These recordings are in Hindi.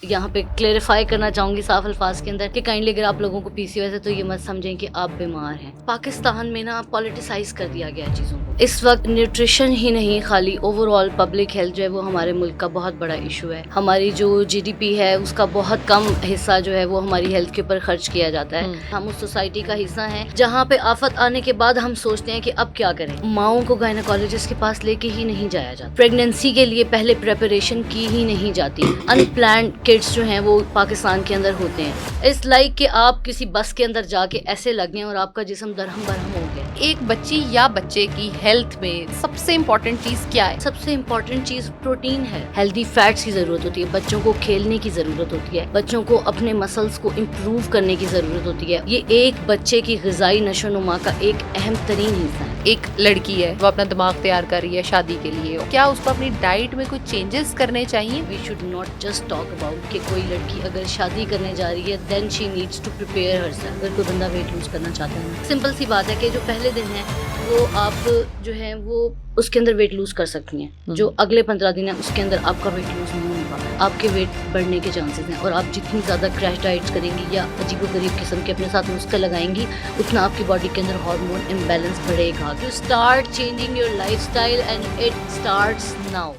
यहाँ पे क्लेरिफाई करना चाहूँगी साफ अल्फाज के अंदर कि काइंडली अगर आप लोगों को पीसीओएस है तो ये मत समझें कि आप बीमार हैं। पाकिस्तान में ना पॉलिटिसाइज कर दिया गया है चीज़ों को। इस वक्त न्यूट्रिशन ही नहीं, खाली ओवरऑल पब्लिक हेल्थ जो है वो हमारे मुल्क का बहुत बड़ा इशू है। हमारी जो जीडीपी है उसका बहुत कम हिस्सा जो है वो हमारी हेल्थ के ऊपर खर्च किया जाता है। हम उस सोसाइटी का हिस्सा हैं जहाँ पे आफत आने के बाद हम सोचते हैं कि अब क्या करें। माओं को गायनेकोलॉजिस्ट के पास लेके ही नहीं जाया जाता। प्रेगनेंसी के लिए पहले प्रेपरेशन की ही नहीं जाती। अनप्लान्ड किड्स जो हैं वो पाकिस्तान के अंदर होते हैं। इट्स लाइक कि आप किसी बस के अंदर जाके ऐसे लगे और आपका जिस्म दरहम बरहम हो गया। एक बच्ची या बच्चे की हेल्थ में सबसे इम्पोर्टेंट चीज क्या है? सबसे इम्पोर्टेंट चीज प्रोटीन है। हेल्दी फैट्स की जरूरत होती है। बच्चों को खेलने की जरूरत होती है। बच्चों को अपने मसल्स को इम्प्रूव करने की जरूरत होती है। ये एक बच्चे की ग़िज़ाई नशोनुमा का एक अहम तरीन हिस्सा है। एक लड़की है, वो अपना दिमाग तैयार कर रही है शादी के लिए, क्या उसको अपनी डाइट में कुछ चेंजेस करने चाहिए? We should not just talk about कि कोई लड़की अगर शादी करने जा रही है then she needs to prepare herself. अगर कोई बंदा वेट लूज करना चाहता है, सिंपल सी बात है कि जो पहले दिन है वो आप जो है वो उसके अंदर वेट लूज कर सकती हैं। जो अगले 15 दिन है उसके अंदर आपका वेट लूज नहीं होगा, आपके वेट बढ़ने के चांसेस हैं। और आप जितनी ज़्यादा क्रैश डाइट्स करेंगी या अजीबोगरीब किस्म के अपने साथ नुस्खे लगाएंगी उतना आपकी बॉडी के अंदर हार्मोन इम्बैलेंस बढ़ेगा। You start changing your lifestyle and it starts now.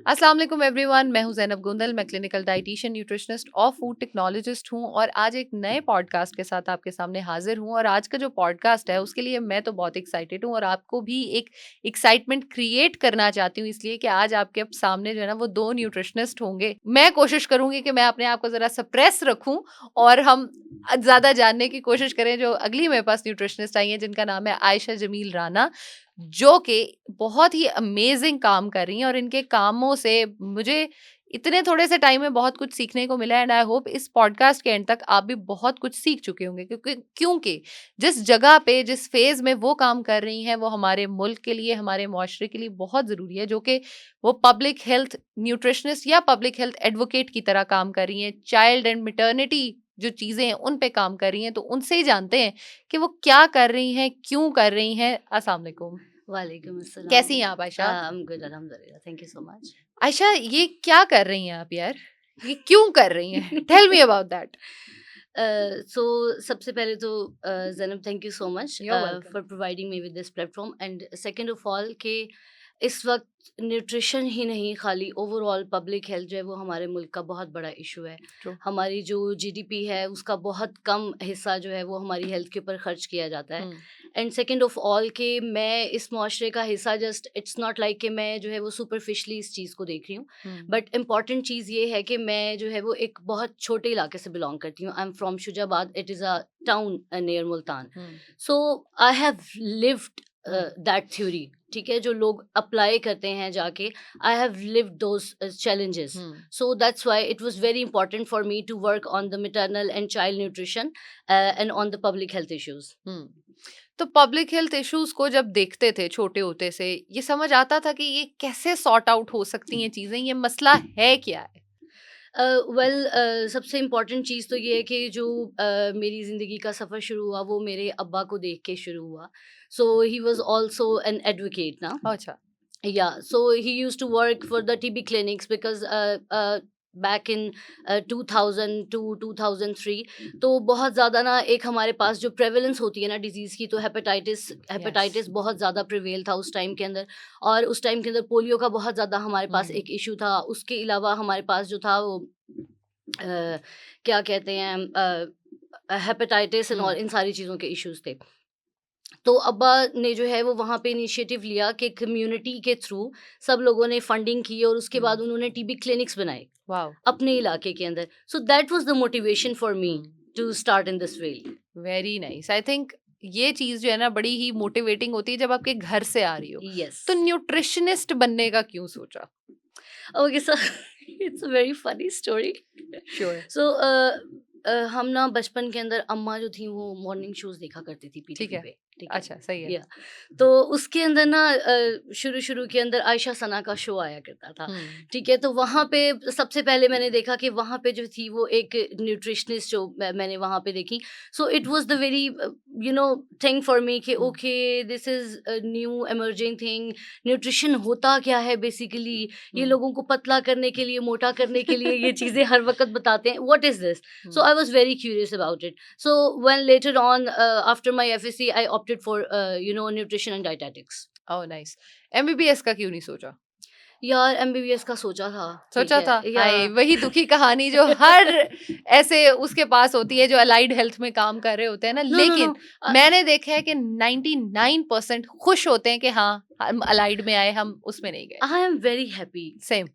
अस्सलाम वालेकुम एवरीवन, मैं हूं ज़ैनब गुंदल। मैं क्लिनिकल डाइटिशियन, न्यूट्रिशनिस्ट और फूड टेक्नोलॉजिस्ट हूं और आज एक नए पॉडकास्ट के साथ आपके सामने हाजिर हूं। और आज का जो पॉडकास्ट है उसके लिए मैं तो बहुत एक्साइटेड हूं और आपको भी एक एक्साइटमेंट क्रिएट करना चाहती हूं, इसलिए कि आज आपके सामने जो है ना वो दो न्यूट्रिशनिस्ट होंगे। मैं कोशिश करूंगी कि मैं अपने आप को ज़रा सप्रेस रखूँ और हम ज़्यादा जानने की कोशिश करें। जो अगली मेरे पास न्यूट्रिशनिस्ट आई हैं जिनका नाम है आयशा जमील राना, जो कि बहुत ही अमेजिंग काम कर रही हैं और इनके कामों से मुझे इतने थोड़े से टाइम में बहुत कुछ सीखने को मिला। एंड आई होप इस पॉडकास्ट के एंड तक आप भी बहुत कुछ सीख चुके होंगे, क्योंकि जिस जगह पे जिस फेज में वो काम कर रही हैं वो हमारे मुल्क के लिए, हमारे मुआशरे के लिए बहुत ज़रूरी है। जो कि वो पब्लिक हेल्थ न्यूट्रिशनिस्ट या पब्लिक हेल्थ एडवोकेट की तरह काम कर रही हैं। चाइल्ड एंड मैटरनिटी जो चीज़ें हैं उन पे काम कर रही हैं, तो उनसे ही जानते हैं कि वो क्या कर रही हैं, क्यों कर रही हैं। अस्सलाम वालेकुम। वालेकुम अस्सलाम। कैसी हैं आप आयशा? आई एम गुड अल्हम्दुलिल्लाह, thank you so much. Ayesha, ये क्या कर रही हैं आप यार? ये क्यों कर रही हैं? Tell me about that. So सबसे पहले तो Zainab thank you so much you are welcome. For providing me with this platform. And second of all कि इस वक्त न्यूट्रिशन ही नहीं, खाली ओवरऑल पब्लिक हेल्थ जो है वो हमारे मुल्क का बहुत बड़ा इशू है। ट्रू। हमारी जो जीडीपी है उसका बहुत कम हिस्सा जो है वो हमारी हेल्थ के ऊपर खर्च किया जाता है। एंड सेकंड ऑफ ऑल कि मैं इस मुआशरे का हिस्सा, जस्ट इट्स नॉट लाइक कि मैं जो है वो सुपरफिशली इस चीज़ को देख रही हूँ। बट इम्पॉर्टेंट चीज़ ये है कि मैं जो है वो एक बहुत छोटे इलाके से बिलोंग करती हूँ। I am from Shujabad, it is a town near Multan. So I have lived that theory. ठीक है, जो लोग अप्लाई करते हैं जाके, I have lived those challenges. So that's why it was very important for me to work on the maternal and child nutrition and on the public health issues. तो पब्लिक हेल्थ इश्यूज को जब देखते थे छोटे होते से, ये समझ आता था कि ये कैसे सॉर्ट आउट हो सकती हैं चीजें, ये मसला है क्या है? सबसे इम्पॉर्टेंट चीज़ तो ये है कि जो मेरी ज़िंदगी का सफ़र शुरू हुआ वो मेरे अब्बा को देख के शुरू हुआ। So he was also an advocate ना। अच्छा। Yeah, so he used to work for the TB clinics because back in 2002 2003 तो बहुत ज़्यादा ना एक हमारे पास जो प्रेवलेंस होती है ना डिजीज़ की, तो हेपेटाइटिस हेपेटाइटिस बहुत ज़्यादा प्रिवेल था उस टाइम के अंदर। और उस टाइम के अंदर पोलियो का बहुत ज़्यादा हमारे पास एक इशू था। उसके अलावा हमारे पास जो था वो क्या कहते हैं हेपेटाइटिस एंड और इन सारी चीज़ों के इश्यूज थे। तो अब्बा ने जो है वो वहाँ पे इनिशिएटिव लिया कि कम्युनिटी के थ्रू सब लोगों ने फंडिंग की और उसके बाद उन्होंने टीबी क्लिनिक्स बनाए वाओ। अपने इलाके के अंदर। So that was the motivation for me to start in this field. Very nice. I think ये चीज जो है ना बड़ी ही मोटिवेटिंग होती है जब आपके घर से आ रही हो। यस। तो न्यूट्रिशनिस्ट बनने का क्यों सोचा? Okay so it's a very funny story. Sure. So हम ना बचपन के अंदर अम्मा जो थी वो मॉर्निंग शोज देखा करती थी ठीक पीटीवी है। पे। ठीक है। अच्छा, सही है। या तो उसके अंदर ना शुरू शुरू के अंदर आयशा सना का शो आया करता था। हम्म। ठीक है, तो वहाँ पे सबसे पहले मैंने देखा कि वहाँ पे जो थी वो एक न्यूट्रिशनिस्ट जो मैंने वहाँ पे देखी। So it was the very thing for me कि hmm. Okay, this is a new emerging thing. Nutrition होता क्या है बेसिकली? ये हम्म। लोगों को पतला करने के लिए, मोटा करने के लिए ये चीज़ें हर वक्त बताते हैं। What is this? So hmm. I was very curious about it. So when later on, after my FSC, I opted for nutrition and dietetics. Oh nice. MBBS का क्यों नहीं सोचा? यार एमबीबीएस का सोचा था, ठीक सोचा है था? या हाय, वही दुखी कहानी जो हर ऐसे उसके पास होती है जो अलाइड हेल्थ में काम कर रहे होते हैं ना। No no no. लेकिन मैंने देखा है कि 99% खुश होते हैं कि हाँ, हम अलाइड में आए, हम उसमें नहीं गए। I am very happy. Same.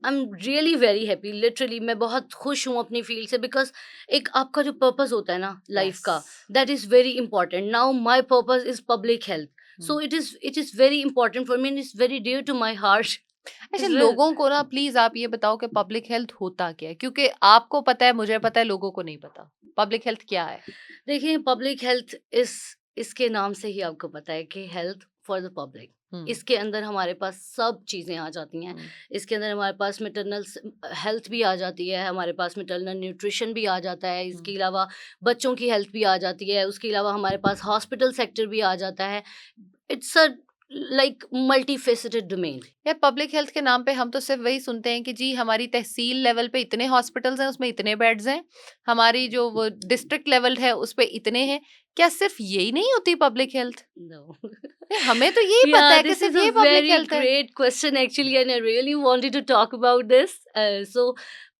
I am really very happy, literally मैं बहुत खुश हूँ अपनी फील्ड से। बिकॉज एक आपका जो पर्पस होता है ना लाइफ यस। का, that is very important. Now my purpose is public health. So it is very important for me and it's very dear to my heart अच्छा, एज वेल। लोगों को ना प्लीज आप ये बताओ कि पब्लिक हेल्थ होता क्या है, क्योंकि आपको पता है, मुझे पता है, लोगों को नहीं पता पब्लिक हेल्थ क्या है। देखिए, पब्लिक हेल्थ इस इसके नाम से ही आपको पता है कि हेल्थ फॉर द पब्लिक। हम्म। इसके अंदर हमारे पास सब चीज़ें आ जाती हैं। हम्म। इसके अंदर हमारे पास मैटरनल हेल्थ भी आ जाती है, हमारे पास मैटरनल न्यूट्रिशन भी आ जाता है, इसके हम्म। अलावा बच्चों की हेल्थ भी आ जाती है, उसके अलावा हमारे पास हॉस्पिटल सेक्टर भी आ जाता है। It's a like multi faceted domain. यार, पब्लिक हेल्थ के नाम पे हम तो सिर्फ वही सुनते हैं कि जी हमारी तहसील लेवल पे इतने हॉस्पिटल्स हैं, उसमें इतने बेड्स हैं, हमारी जो वो डिस्ट्रिक्ट लेवल है उस पे इतने हैं। क्या सिर्फ यही नहीं होती पब्लिक हेल्थ? नो। हमें तो यही पता Yeah, है कि this सिर्फ is a ये पब्लिक very हेल्थ है। great question actually, and I really wanted to talk about this. So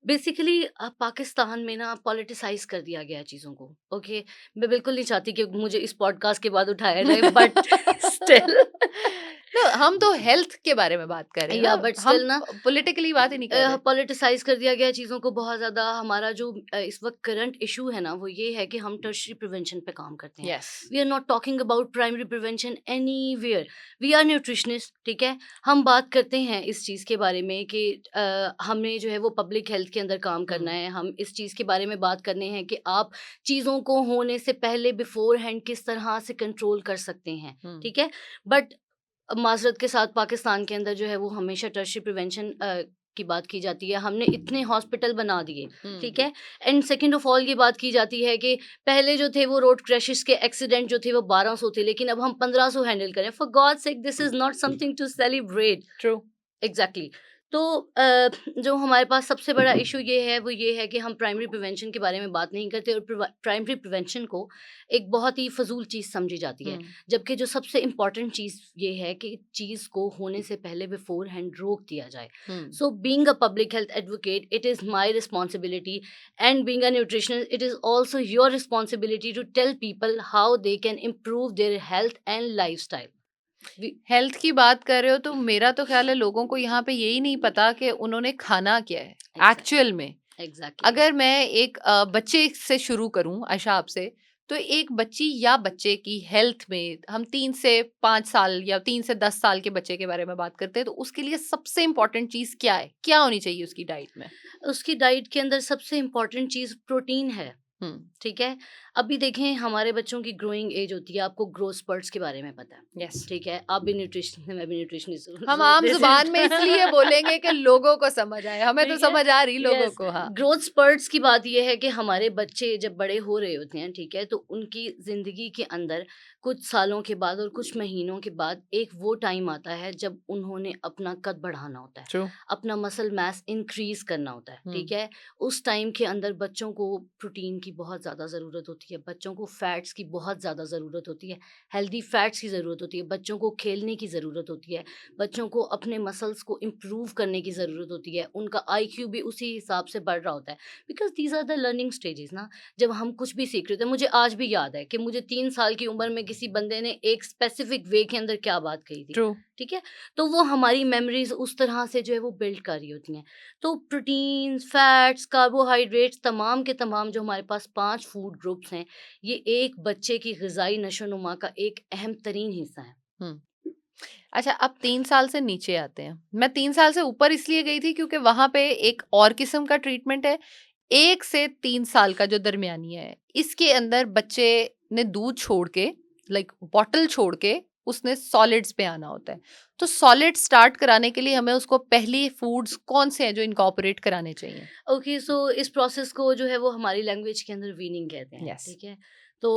basically Pakistan में ना पॉलिटिसाइज कर दिया गया है चीज़ों को। ओके, मैं बिल्कुल नहीं चाहती कि मुझे इस पॉडकास्ट के बाद उठाया जाए, बट स्टिल नो, हम तो हेल्थ के बारे में बात कर रहे हैं या ना, बट हम स्टिल ना पॉलिटिकली बात ही नहीं कर रहे। पॉलिटिसाइज कर दिया गया है चीज़ों को बहुत ज़्यादा। हमारा जो इस वक्त करंट इशू है ना, वो ये है कि हम टर्शरी प्रिवेंशन पे काम करते हैं। Yes. We are not talking about primary prevention anywhere. We are nutritionist, ठीक है। हम बात करते हैं इस चीज़ के बारे में कि हमें जो है वो पब्लिक हेल्थ के अंदर काम करना है। हम इस चीज़ के बारे में बात करने हैं कि आप चीज़ों को होने से पहले बिफोर हैंड किस तरह से कंट्रोल कर सकते हैं, ठीक है। बट माज़रत के साथ पाकिस्तान के अंदर जो है वो हमेशा टर्शरी प्रिवेंशन की बात की जाती है। हमने इतने हॉस्पिटल बना दिए, ठीक है। एंड सेकंड ऑफ ऑल ये बात की जाती है कि पहले जो थे वो रोड क्रैशेस के एक्सीडेंट जो थे वो 1200 थे, लेकिन अब हम 1500 हैंडल करें। For God sake, this is not something to celebrate. True. Exactly. तो जो हमारे पास सबसे बड़ा इशू ये है कि हम प्राइमरी प्रिवेंशन के बारे में बात नहीं करते, और प्राइमरी प्रिवेंशन को एक बहुत ही फजूल चीज़ समझी जाती है। जबकि जो सबसे इम्पॉर्टेंट चीज़ ये है कि चीज़ को होने से पहले बिफोर हैंड रोक दिया जाए। So being a public health advocate, it is my responsibility, and being a nutritionist, it is also your responsibility to tell people how they can improve their health and lifestyle. Health की बात कर रहे हो तो मेरा तो ख्याल है लोगों को यहाँ पे यही नहीं पता कि उन्होंने खाना क्या है एक्चुअल में। एग्जैक्टली। अगर मैं एक बच्चे से शुरू करूं आशा आपसे, तो एक बच्ची या बच्चे की हेल्थ में हम 3 से 5 साल या 3 से 10 साल के बच्चे के बारे में बात करते हैं, तो उसके लिए सबसे इम्पोर्टेंट चीज क्या है, क्या होनी चाहिए उसकी डाइट में? उसकी डाइट के अंदर सबसे इम्पोर्टेंट चीज़ प्रोटीन है, ठीक है। अभी देखें, हमारे बच्चों की ग्रोइंग एज होती है, आपको ग्रोथ स्पर्ट्स के बारे में पता है, यस। ठीक है। आप भी न्यूट्रिशन, मैं भी न्यूट्रिशनिस्ट हूँ, हम so आम this जुबान is में इसलिए बोलेंगे कि लोगों को समझ आए, हमें तो ठीक है। समझ आ रही लोगों यस, को। हाँ। ग्रोथ स्पर्ट्स की बात यह है कि हमारे बच्चे जब बड़े हो रहे होते हैं, ठीक है, तो उनकी ज़िंदगी के अंदर कुछ सालों के बाद और कुछ महीनों के बाद एक वो टाइम आता है जब उन्होंने अपना कद बढ़ाना होता है, ट्रू। अपना मसल मास इंक्रीज करना होता है, ठीक है। उस टाइम के अंदर बच्चों को प्रोटीन की बहुत ज़्यादा ज़रूरत होती है, बच्चों को फैट्स की बहुत ज़्यादा ज़रूरत होती है, हेल्दी फैट्स की ज़रूरत होती है, बच्चों को खेलने की ज़रूरत होती है, बच्चों को अपने मसल्स को इम्प्रूव करने की ज़रूरत होती है, उनका आईक्यू भी उसी हिसाब से बढ़ रहा होता है। Because these are the learning stages ना, जब हम कुछ भी सीख रहे होते हैं। मुझे आज भी याद है कि मुझे 3 साल की उम्र में किसी बंदे ने एक स्पेसिफिक वे के अंदर क्या बात कही थी, ट्रू। ठीक है। तो वो हमारी मेमोरीज उस तरह से जो है वो बिल्ड कर रही होती हैं। तो प्रोटीन, फैट्स, कार्बोहाइड्रेट्स, तमाम के तमाम जो हमारे पास 5 फूड ग्रुप्स हैं, ये एक बच्चे की ग़िज़ाई नशोनुमा का एक अहम तरीन हिस्सा है। अच्छा, अब 3 साल से नीचे आते हैं। मैं 3 साल से ऊपर इसलिए गई थी क्योंकि वहां पे एक और किस्म का ट्रीटमेंट है। 1 से 3 साल का जो दरमियानी है, इसके अंदर बच्चे ने दूध छोड़ के लाइक बॉटल छोड़ के उसने सॉलिड्स पे आना होता है। तो सॉलिड स्टार्ट कराने के लिए हमें उसको पहली फूड्स कौन से हैं जो इनकॉर्पोरेट कराने चाहिए? ओके, सो इस प्रोसेस को जो है वो हमारी लैंग्वेज के अंदर वीनिंग कहते हैं, यस। ठीक है। तो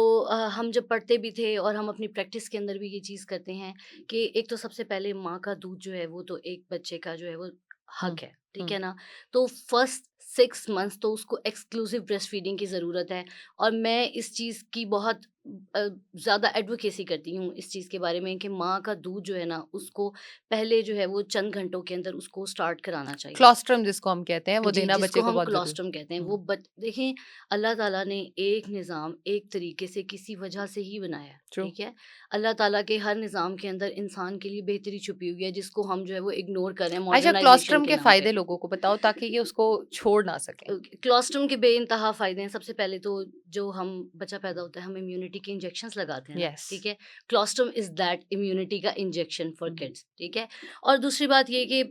हम जब पढ़ते भी थे और हम अपनी प्रैक्टिस के अंदर भी ये चीज़ करते हैं कि एक तो सबसे पहले माँ का दूध जो है वो तो एक बच्चे का जो है वो हुँ, हक है, ठीक हुँ, है ना। तो फर्स्ट 6 मंथ्स तो उसको एक्सक्लूसिव ब्रेस्ट फीडिंग की ज़रूरत है। और मैं इस चीज़ की बहुत ज़्यादा एडवोकेसी करती हूँ इस चीज़ के बारे में कि माँ का दूध जो है ना उसको पहले जो है वो चंद घंटों के अंदर उसको स्टार्ट कराना चाहिए। क्लोस्ट्रम जिसको हम कहते हैं वो जी, देना जिसको बच्चे को हम बहुत ज़रूरी। कोलोस्ट्रम कहते हैं, हुँ, वो देखें, अल्लाह ताला ने एक निज़ाम एक तरीके से किसी वजह से ही बनाया है, ट्रू। ठीक है? अल्लाह ताला के हर निज़ाम के अंदर इंसान के लिए बेहतरी छुपी हुई है, जिसको हम जो है वो इग्नोर कर रहे हैं अच्छा, मॉडर्नाइज़ेशन क्लोस्ट्रम के के नाम पे। फ़ायदे लोगों को बताओ ताकि ये उसको छोड़ ना सकें। क्लोस्ट्रम के बेइंतहा फ़ायदे हैं। सबसे पहले तो जो हम बच्चा पैदा होता है, हम इम्यूनिटी के इंजेक्शंस लगाते हैं ना, यस। ठीक है? क्लोस्ट्रम इज़ दैट इम्यूनिटी का इंजेक्शन फॉर हुँ, किड्स, ठीक है? और दूसरी बात ये कि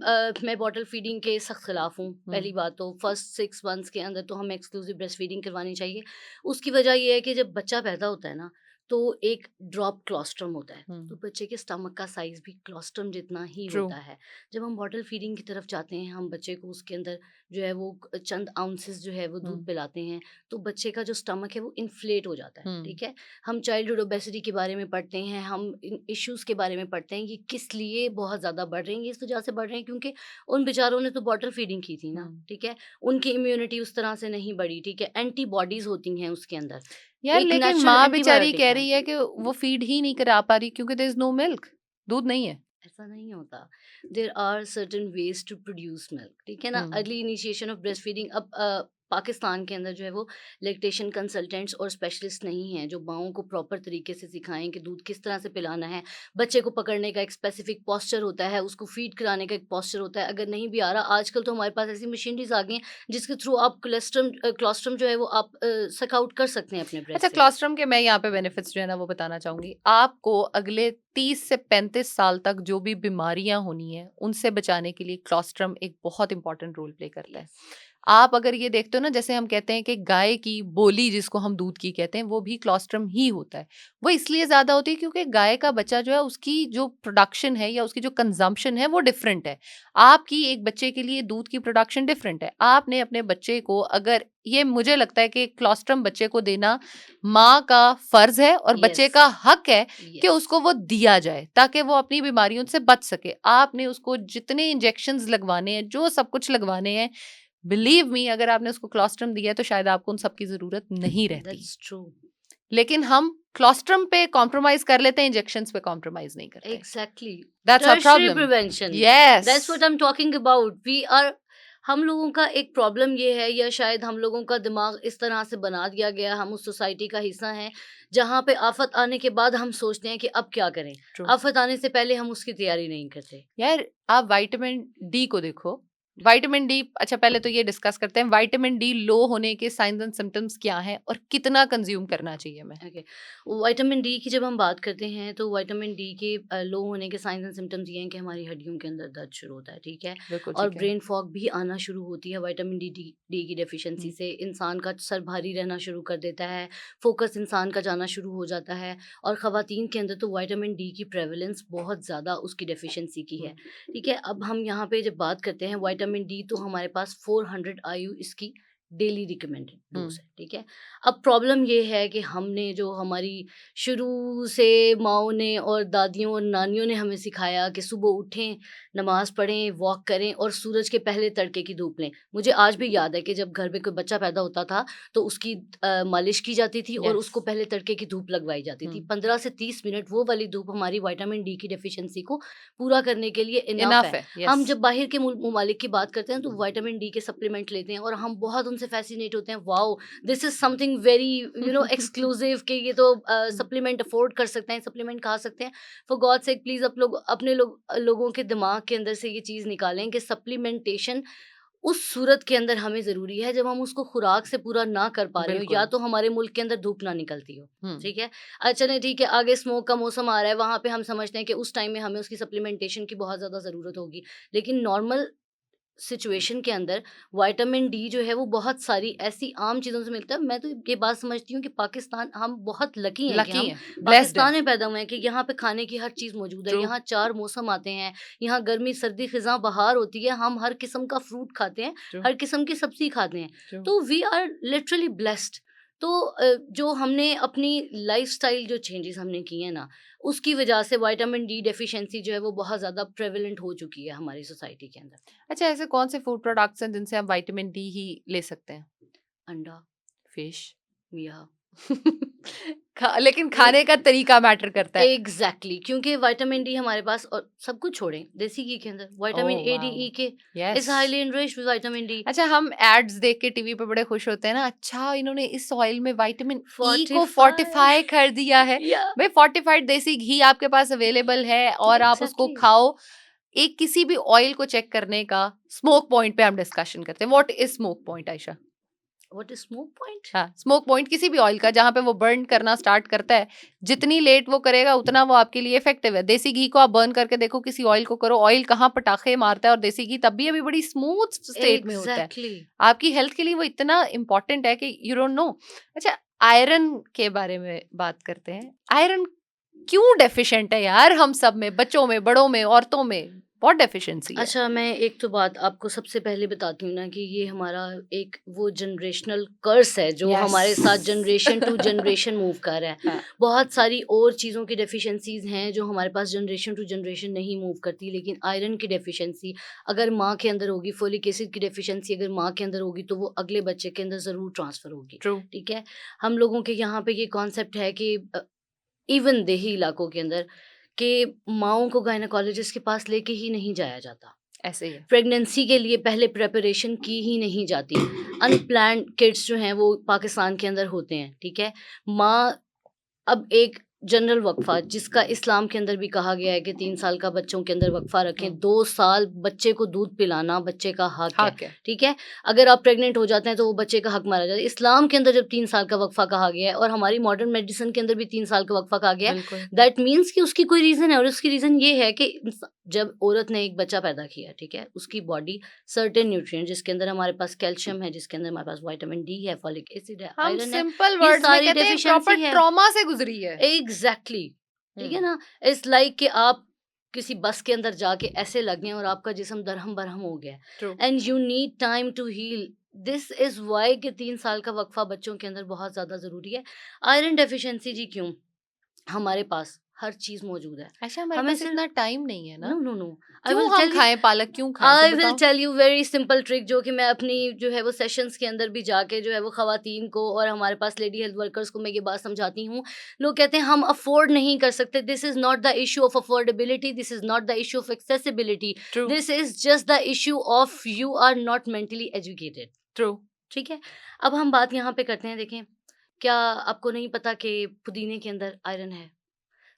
मैं बॉटल फीडिंग के सख्त खिलाफ हूँ। हुँ, पहली बात तो फर्स्ट 6 मंथ्स के अंदर तो हमें एक्सक्लूसिव ब्रेस्ट फीडिंग करवानी चाहिए। उसकी वजह ये है कि जब बच्चा पैदा होता है ना, तो एक ड्रॉप क्लोस्ट्रम होता है। हुँ, तो बच्चे के स्टमक का साइज़ भी क्लोस्ट्रम जितना ही ट्रू। होता है। जब हम बॉटल फीडिंग की तरफ जाते हैं, हम बच्चे को उसके अंदर जो है वो चंद आउंसेस जो है वो हुँ, दूध पिलाते हैं, तो बच्चे का जो स्टमक है वो इन्फ्लेट हो जाता है, हुँ, ठीक है। हम चाइल्डहुड ओबेसिटी के बारे में पढ़ते हैं, हम इन इश्यूज़ के बारे में पढ़ते हैं, ये किस लिए बहुत ज़्यादा बढ़ रहे हैं, ये इस वजह से बढ़ रहे हैं क्योंकि उन बेचारों ने तो बॉटल फीडिंग की थी ना, हुँ। ठीक है। उनकी इम्यूनिटी उस तरह से नहीं बढ़ी, ठीक है। एंटीबॉडीज़ होती हैं उसके अंदर, यार एक लेकिन नेचुरल माँ बेचारी एंटीबायोटिक कह है। रही है कि वो फीड ही नहीं करा पा रही क्योंकि देयर इज़ नो मिल्क, दूध नहीं है। ऐसा नहीं होता। There are certain ways to produce milk, ठीक है ना। Hmm, early initiation of breast feeding, अब पाकिस्तान के अंदर जो है वो लैक्टेशन कंसल्टेंट्स और स्पेशलिस्ट नहीं हैं जो माओं को प्रॉपर तरीके से सिखाएं कि दूध किस तरह से पिलाना है। बच्चे को पकड़ने का एक स्पेसिफिक पॉस्चर होता है, उसको फीड कराने का एक पॉस्चर होता है। अगर नहीं भी आ रहा, आजकल तो हमारे पास ऐसी मशीनरीज आ गई हैं जिसके थ्रू आप क्लोस्ट्रम जो है वो आप सक आउट कर सकते हैं अपने अच्छा, ब्रेस्ट से। क्लोस्ट्रम के मैं यहाँ पे बेनिफिट्स जो है ना वो बताना चाहूँगी। आपको अगले 30 से 35 साल तक जो भी बीमारियाँ होनी हैं, उनसे बचाने के लिए क्लोस्ट्रम एक बहुत इम्पोर्टेंट रोल प्ले करता है। यस, आप अगर ये देखते हो ना, जैसे हम कहते हैं कि गाय की बोली जिसको हम दूध की कहते हैं, वो भी क्लोस्ट्रम ही होता है। वो इसलिए ज़्यादा होती है क्योंकि गाय का बच्चा जो है उसकी जो प्रोडक्शन है या उसकी जो कंज़म्पशन है वो डिफरेंट है। आपकी एक बच्चे के लिए दूध की प्रोडक्शन डिफरेंट है। आपने अपने बच्चे को, अगर ये मुझे लगता है कि क्लोस्ट्रम बच्चे को देना माँ का फ़र्ज़ है और यस, बच्चे का हक है कि यस। उसको वो दिया जाए ताकि वो अपनी बीमारियों से बच सके। आपने उसको जितने इंजेक्शंस लगवाने हैं, जो सब कुछ लगवाने हैं, बिलीव मी, अगर आपने उसको क्लोस्ट्रम दिया है तो शायद आपको उन सब की ज़रूरत नहीं रहती। That's true. लेकिन हम क्लोस्ट्रम पे कॉम्प्रोमाइज़ कर लेते हैं, इंजेक्शंस पे कॉम्प्रोमाइज़ नहीं करते। Exactly. That's our tertiary problem. Prevention, yes. That's what I am talking about. We are, हम लोगों का एक प्रॉब्लम ये है, या शायद हम लोगों का दिमाग इस तरह से बना दिया गया, हम उस सोसाइटी का हिस्सा हैं जहाँ पे आफत आने के बाद हम सोचते हैं कि अब क्या करें। ट्रू। आफत आने से पहले हम उसकी तैयारी नहीं करते। यार आप विटामिन डी को देखो। विटामिन डी, अच्छा पहले तो ये डिस्कस करते हैं विटामिन डी लो होने के साइंस एंड सिम्टम्स क्या हैं और कितना कंज्यूम करना चाहिए हमें? ओके, विटामिन डी की जब हम बात करते हैं तो विटामिन डी के लो होने के साइंस एंड सिम्टम्स ये हैं कि हमारी हड्डियों के अंदर दर्द शुरू होता है, ठीक है। बिल्कुल और ठीक है। ब्रेन फॉग भी आना शुरू होती है विटामिन डी की डेफिशिएंसी हुँ, से। इंसान का सर भारी रहना शुरू कर देता है, फोकस इंसान का जाना शुरू हो जाता है। और ख़वातीन के अंदर तो विटामिन डी की प्रेवलेंस बहुत ज़्यादा उसकी डेफिशिएंसी की हुँ, है, ठीक है। अब हम यहाँ पे जब बात करते हैं विटामिन डी, तो हमारे पास 400 आयु इसकी डेली रिकमेंडेड हुँ, डोज है, ठीक है। अब प्रॉब्लम ये है कि हमने जो हमारी शुरू से माँओं ने और दादियों और नानियों ने हमें सिखाया कि सुबह उठें, नमाज़ पढ़ें, वॉक करें और सूरज के पहले तड़के की धूप लें। मुझे आज भी याद है कि जब घर में कोई बच्चा पैदा होता था तो उसकी मालिश की जाती थी और यस। उसको पहले तड़के की धूप लगवाई जाती हुँ, थी। 15 से 30 मिनट वो वाली धूप हमारी विटामिन डी की डेफिशिएंसी को पूरा करने के लिए इनफ इनफ है। है। हम यस। जब बाहर के ममालिक की बात करते हैं तो विटामिन डी के सप्लीमेंट लेते हैं और हम बहुत उनसे फ़ैसिनेट होते हैं, wow! This is something very exclusive, कि ये तो हुँ, सप्लीमेंट अफोर्ड कर सकते हैं, सप्लीमेंट खा सकते हैं। फॉर गॉड सेक प्लीज़ आप लोग अपने लोगों के दिमाग के अंदर से ये चीज़ निकालें कि सप्लीमेंटेशन उस सूरत के अंदर हमें ज़रूरी है जब हम उसको खुराक से पूरा ना कर पा रहे हो, या बिल्कुल। तो हमारे मुल्क के अंदर धूप ना निकलती हो, हुँ, ठीक है। चलें ठीक है, आगे स्मोक का मौसम आ रहा है, वहाँ पे हम समझते हैं कि उस टाइम में हमें उसकी सप्लीमेंटेशन की बहुत ज़्यादा ज़रूरत होगी। लेकिन नॉर्मल सिचुएशन के अंदर विटामिन डी जो है वो बहुत सारी ऐसी आम चीज़ों से मिलता है। मैं तो ये बात समझती हूँ कि पाकिस्तान, हम बहुत लकी हैं कि लकी हम है, ब्लेस्ड पाकिस्तान है। में पैदा हुए हैं कि यहाँ पे खाने की हर चीज़ मौजूद है। ट्रू, यहाँ 4 मौसम आते हैं, यहाँ गर्मी, सर्दी, ख़िज़ां, बहार होती है, हम हर किस्म का फ्रूट खाते हैं, ट्रू, हर किस्म की सब्ज़ी खाते हैं। ट्रू। तो वी आर लिटरली ब्लेस्ड। तो जो हमने अपनी लाइफ़स्टाइल जो चेंजेज़ हमने किए हैं ना, उसकी वजह से विटामिन डी डेफ़िशिएंसी जो है वो बहुत ज़्यादा प्रेवलेंट हो चुकी है हमारी सोसाइटी के अंदर। अच्छा, ऐसे कौन से फूड प्रोडक्ट्स हैं जिनसे हम विटामिन डी ही ले सकते हैं? अंडा फिश। या लेकिन खाने का तरीका मैटर करता है। एग्जैक्टली, क्योंकि विटामिन डी हमारे पास, और सब कुछ छोड़ें, देसी घी के अंदर vitamin oh A D wow! E K yes. Is highly enriched with vitamin D. अच्छा, हम एड्स देख के टीवी पे बड़े खुश होते हैं ना, अच्छा इन्होंने इस ऑयल में विटामिन ई को 45 फोर्टिफाई कर दिया है। या भाई फोर्टिफाइड देसी घी आपके पास अवेलेबल है और आप उसको एग्जैक्टली। खाओ। एक किसी भी ऑयल को चेक करने का स्मोक पॉइंट पे हम डिस्कशन करते हैं। What is smoke point Ayesha? What is smoke point? हाँ, स्मोक पॉइंट किसी भी ऑयल का जहां पे वो बर्न करना स्टार्ट करता है, जितनी लेट वो करेगा उतना वो आपके लिए इफेक्टिव है। देसी घी को आप बर्न करके देखो, किसी ऑयल को करो, ऑयल कहाँ पटाखे मारता है और देसी घी तब भी अभी बड़ी स्मूथ स्टेट में होता है। एग्जैक्टली। आपकी हेल्थ के लिए वो इतना इंपॉर्टेंट है कि यू डोंट नो। अच्छा, आयरन के बारे में बात करते हैं। आयरन क्यों डेफिशिएंट है यार, हम सब में, बच्चों में, बड़ों में, औरतों में बहुत डेफिशिएंसी है। अच्छा, मैं एक तो बात आपको सबसे पहले बताती हूँ ना कि ये हमारा एक वो जनरेशनल कर्स है जो यस। हमारे साथ जनरेशन टू जनरेशन मूव कर रहा है। हाँ, बहुत सारी और चीज़ों की डेफिशिएंसीज़ हैं जो हमारे पास जनरेशन टू जनरेशन नहीं मूव करती, लेकिन आयरन की डेफिशिएंसी अगर माँ के अंदर होगी, फोलिक एसिड की डेफिशिएंसी अगर माँ के अंदर होगी, तो वो अगले बच्चे के अंदर ज़रूर ट्रांसफ़र होगी। ट्रू। ठीक है? हम लोगों के यहाँ पे ये कॉन्सेप्ट है कि इवन देही इलाकों के अंदर कि माँओं को गायनेकोलॉजिस्ट के पास लेके ही नहीं जाया जाता। ऐसे ही है। प्रेगनेंसी के लिए पहले प्रिपरेशन की ही नहीं जाती। अनप्लान्ड किड्स जो हैं वो पाकिस्तान के अंदर होते हैं, ठीक है? माँ, अब एक जनरल वक़फ़ा जिसका इस्लाम के अंदर भी कहा गया है कि 3 साल का बच्चों के अंदर वक़फ़ा रखें, 2 साल बच्चे को दूध पिलाना बच्चे का हक है, हक है। ठीक है? अगर आप प्रेग्नेंट हो जाते हैं तो वो बच्चे का हक माना जाता है। इस्लाम के अंदर जब 3 साल का वक़फ़ा कहा गया है और हमारी मॉडर्न मेडिसिन के अंदर भी 3 साल का वक़फ़ा कहा गया है, बिल्कुल। दैट मीन्स कि उसकी कोई रीज़न है, और उसकी रीज़न ये है कि जब औरत ने एक बच्चा पैदा किया, ठीक है? उसकी बॉडी सर्टेन न्यूट्रिएंट जिसके अंदर हमारे पास कैल्शियम है, जिसके अंदर हमारे पास विटामिन डी है, फॉलिक एसिड है, हम आयरन है, सिंपल ये वर्ड्स में सारी कहते हैं प्रॉपर डेफिशिएंसी है। ट्रॉमा से गुजरी है। एग्ज़ैक्टली, ठीक है हम्म। ना? इट्स लाइक कि आप किसी बस के अंदर जाके ऐसे लग गए और आपका जिस्म दरहम-बरहम हो गया है, true. And you need time to heal. This is why कि 3 साल का वक़फ़ा बच्चों के अंदर बहुत ज़्यादा ज़रूरी है। आयरन डेफिशिएंसी जी क्यों? हमारे पास हर चीज़ मौजूद है। अच्छा, हमारे हमें पास सिर्फ इतना टाइम नहीं है ना। No, no, no. आई क्यों विल हम टेल यू खाएं पालक, क्यों खाएं तो आई विल बताओ। Tell you very simple trick जो कि मैं अपनी जो है वो सेशंस के अंदर भी जाके जो है वो ख़वातीन को और हमारे पास लेडी हेल्थ वर्कर्स को मैं ये बात समझाती हूँ। लोग कहते हैं हम अफ़ोर्ड नहीं कर सकते। This is not the issue of affordability, this is not the issue of accessibility, true. This is just the issue of you are not mentally educated. True. ठीक है? अब हम बात यहाँ पे करते हैं, देखें, क्या आपको नहीं पता कि पुदीने के अंदर आयरन है?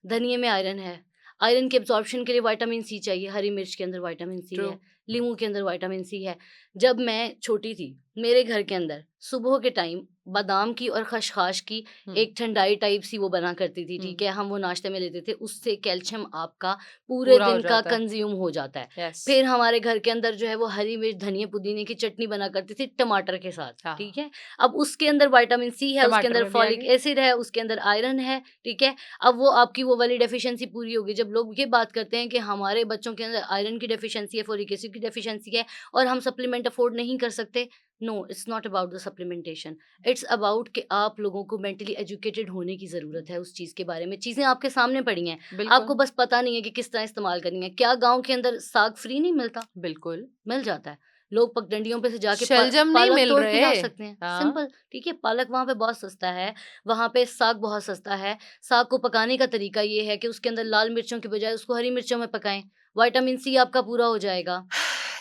धनिये में आयरन है। आयरन के एब्ज़ॉर्प्शन के लिए विटामिन सी चाहिए, हरी मिर्च के अंदर विटामिन सी ट्रू। है, लीमू के अंदर विटामिन सी है। जब मैं छोटी थी, मेरे घर के अंदर सुबह के टाइम बादाम की और खसखस की एक ठंडाई टाइप सी वो बना करती थी, ठीक है? हम वो नाश्ते में लेते थे, उससे कैल्शियम आपका पूरे पूरा हो दिन का जाता है। कंज़्यूम हो जाता है। यस। फिर हमारे घर के अंदर जो है वो हरी मिर्च, धनिया, पुदीने की चटनी बना करती थी टमाटर के साथ, हाँ। ठीक है? अब उसके अंदर विटामिन सी है, उसके टमाटर अंदर में भी आ फॉलिक गई। एसिड है, उसके अंदर आयरन है, ठीक है? अब वो आपकी वो वाली डेफिशिएंसी पूरी होगी। जब लोग ये बात करते हैं कि हमारे बच्चों के अंदर आयरन की डेफिशिएंसी है, फोलिक एसिड की डेफिशिएंसी है और हम सप्लीमेंट अफोर्ड नहीं कर सकते, no, it's not about the supplementation, it's about कि आप लोगों को मेंटली एजुकेटेड होने की ज़रूरत है उस चीज़ के बारे में। चीज़ें आपके सामने पड़ी हैं, बिल्कुल। आपको बस पता नहीं है कि किस तरह इस्तेमाल करनी है। क्या गाँव के अंदर साग फ्री नहीं मिलता? बिल्कुल। मिल जाता है। लोग पगडंडियों पे से जाके शलजम नहीं पालक मिल तोड़ के ला रहे। सकते हैं, हाँ। सिंपल, ठीक है? पालक वहाँ पे बहुत सस्ता है, वहाँ पे साग बहुत सस्ता है। साग को पकाने का तरीका ये है कि उसके अंदर लाल मिर्चों की बजाय उसको हरी मिर्चों में पकाएँ, विटामिन सी आपका पूरा हो जाएगा।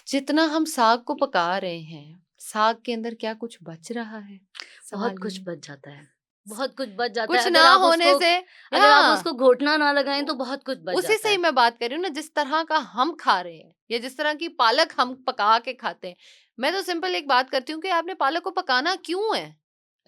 जितना हम साग को पका रहे हैं, साग के अंदर क्या कुछ बच रहा है? बहुत सवाल कुछ ये है। बच जाता है, बहुत कुछ बच जाता है। कुछ ना होने से, अगर आप हाँ, उसको घोटना ना लगाएँ तो बहुत कुछ बच उसी जाता से ही है। मैं बात कर रही हूँ ना, जिस तरह का हम खा रहे हैं या जिस तरह की पालक हम पका के खाते हैं। मैं तो सिंपल एक बात करती हूँ कि आपने पालक को पकाना क्यों है?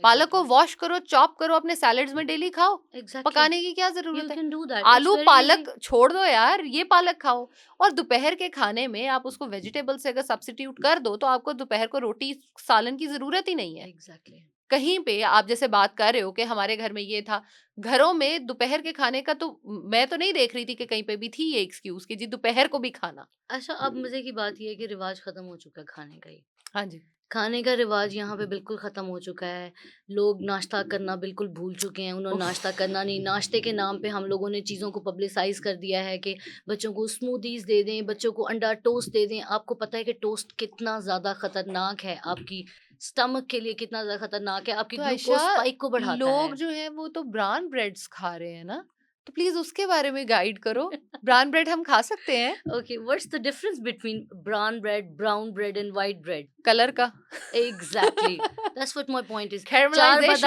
पालक को Exactly. वॉश करो, चॉप करो, अपने सैलेड्स में डेली खाओ। Exactly. पकाने की क्या You जरूरत है? can do that. It's आलू very पालक easy. छोड़ दो यार, ये पालक खाओ। और दोपहर के खाने में आप उसको वेजिटेबल से अगर सब्स्टिट्यूट कर दो तो आपको दोपहर को रोटी सालन की जरूरत ही नहीं है। Exactly. कहीं पे आप जैसे बात कर रहे हो कि हमारे घर में ये था, घरों में दोपहर के खाने का तो मैं तो नहीं देख रही थी कि कहीं पे भी थी ये एक्सक्यूज कि जी दोपहर को भी खाना। अच्छा, अब मजे की बात ये है कि रिवाज खत्म हो चुका है खाने का ही। हाँ जी। खाने का रिवाज यहाँ पे बिल्कुल ख़त्म हो चुका है। लोग नाश्ता करना बिल्कुल भूल चुके हैं। उन्होंने उफ, नाश्ता करना नहीं, नाश्ते के नाम पे हम लोगों ने चीज़ों को पब्लिसाइज़ कर दिया है कि बच्चों को स्मूदीज़ दे दें, बच्चों को अंडा टोस्ट दे दें। आपको पता है कि टोस्ट कितना ज़्यादा ख़तरनाक है, आपकी स्टमक के लिए कितना ज़्यादा ख़तरनाक है, आपकी तो ग्लूकोज़ आयशा, स्पाइक को बढ़ाता लोग है। जो है वो तो ब्राउन ब्रेड्स खा रहे हैं ना, तो प्लीज उसके बारे में गाइड करो। ब्राउन ब्रेड हम खा सकते हैं? Okay, what's the difference between brown bread and white bread? Colour का। Exactly, that's what my point is. Caramelisation.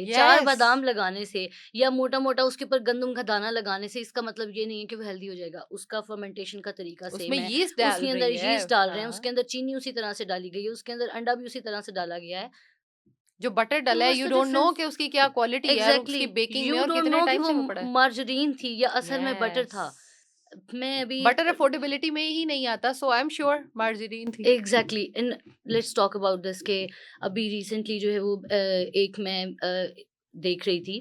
चार यस। बादाम लगाने से या मोटा मोटा उसके ऊपर गंदम का दाना लगाने से इसका मतलब ये नहीं है कि वो हेल्दी हो जाएगा। उसका फर्मेंटेशन का तरीका उसमें सेम है। यीस्ट डाल उसके अंदर रही है। यीस्ट डाल रहे हैं, उसके हाँ, अंदर चीनी उसी तरह से डाली गई है, उसके अंदर अंडा भी उसी तरह से डाला गया है। जो बटर तो डला है what's you the don't know difference? कि उसकी क्या क्वालिटी है और एग्जैक्टली, उसकी बेकिंग में यू और डोंट कितने नो कि टाइम वो से वो पड़ा है। मार्जरीन थी या असल में बटर यस। था। मैं अभी बटर अफोर्डेबिलिटी में ही नहीं आता, सो आई एम श्योर मार्जरीन थी। Exactly, and let's talk about this के अभी रिसेंटली जो है वो एक मैं देख रही थी,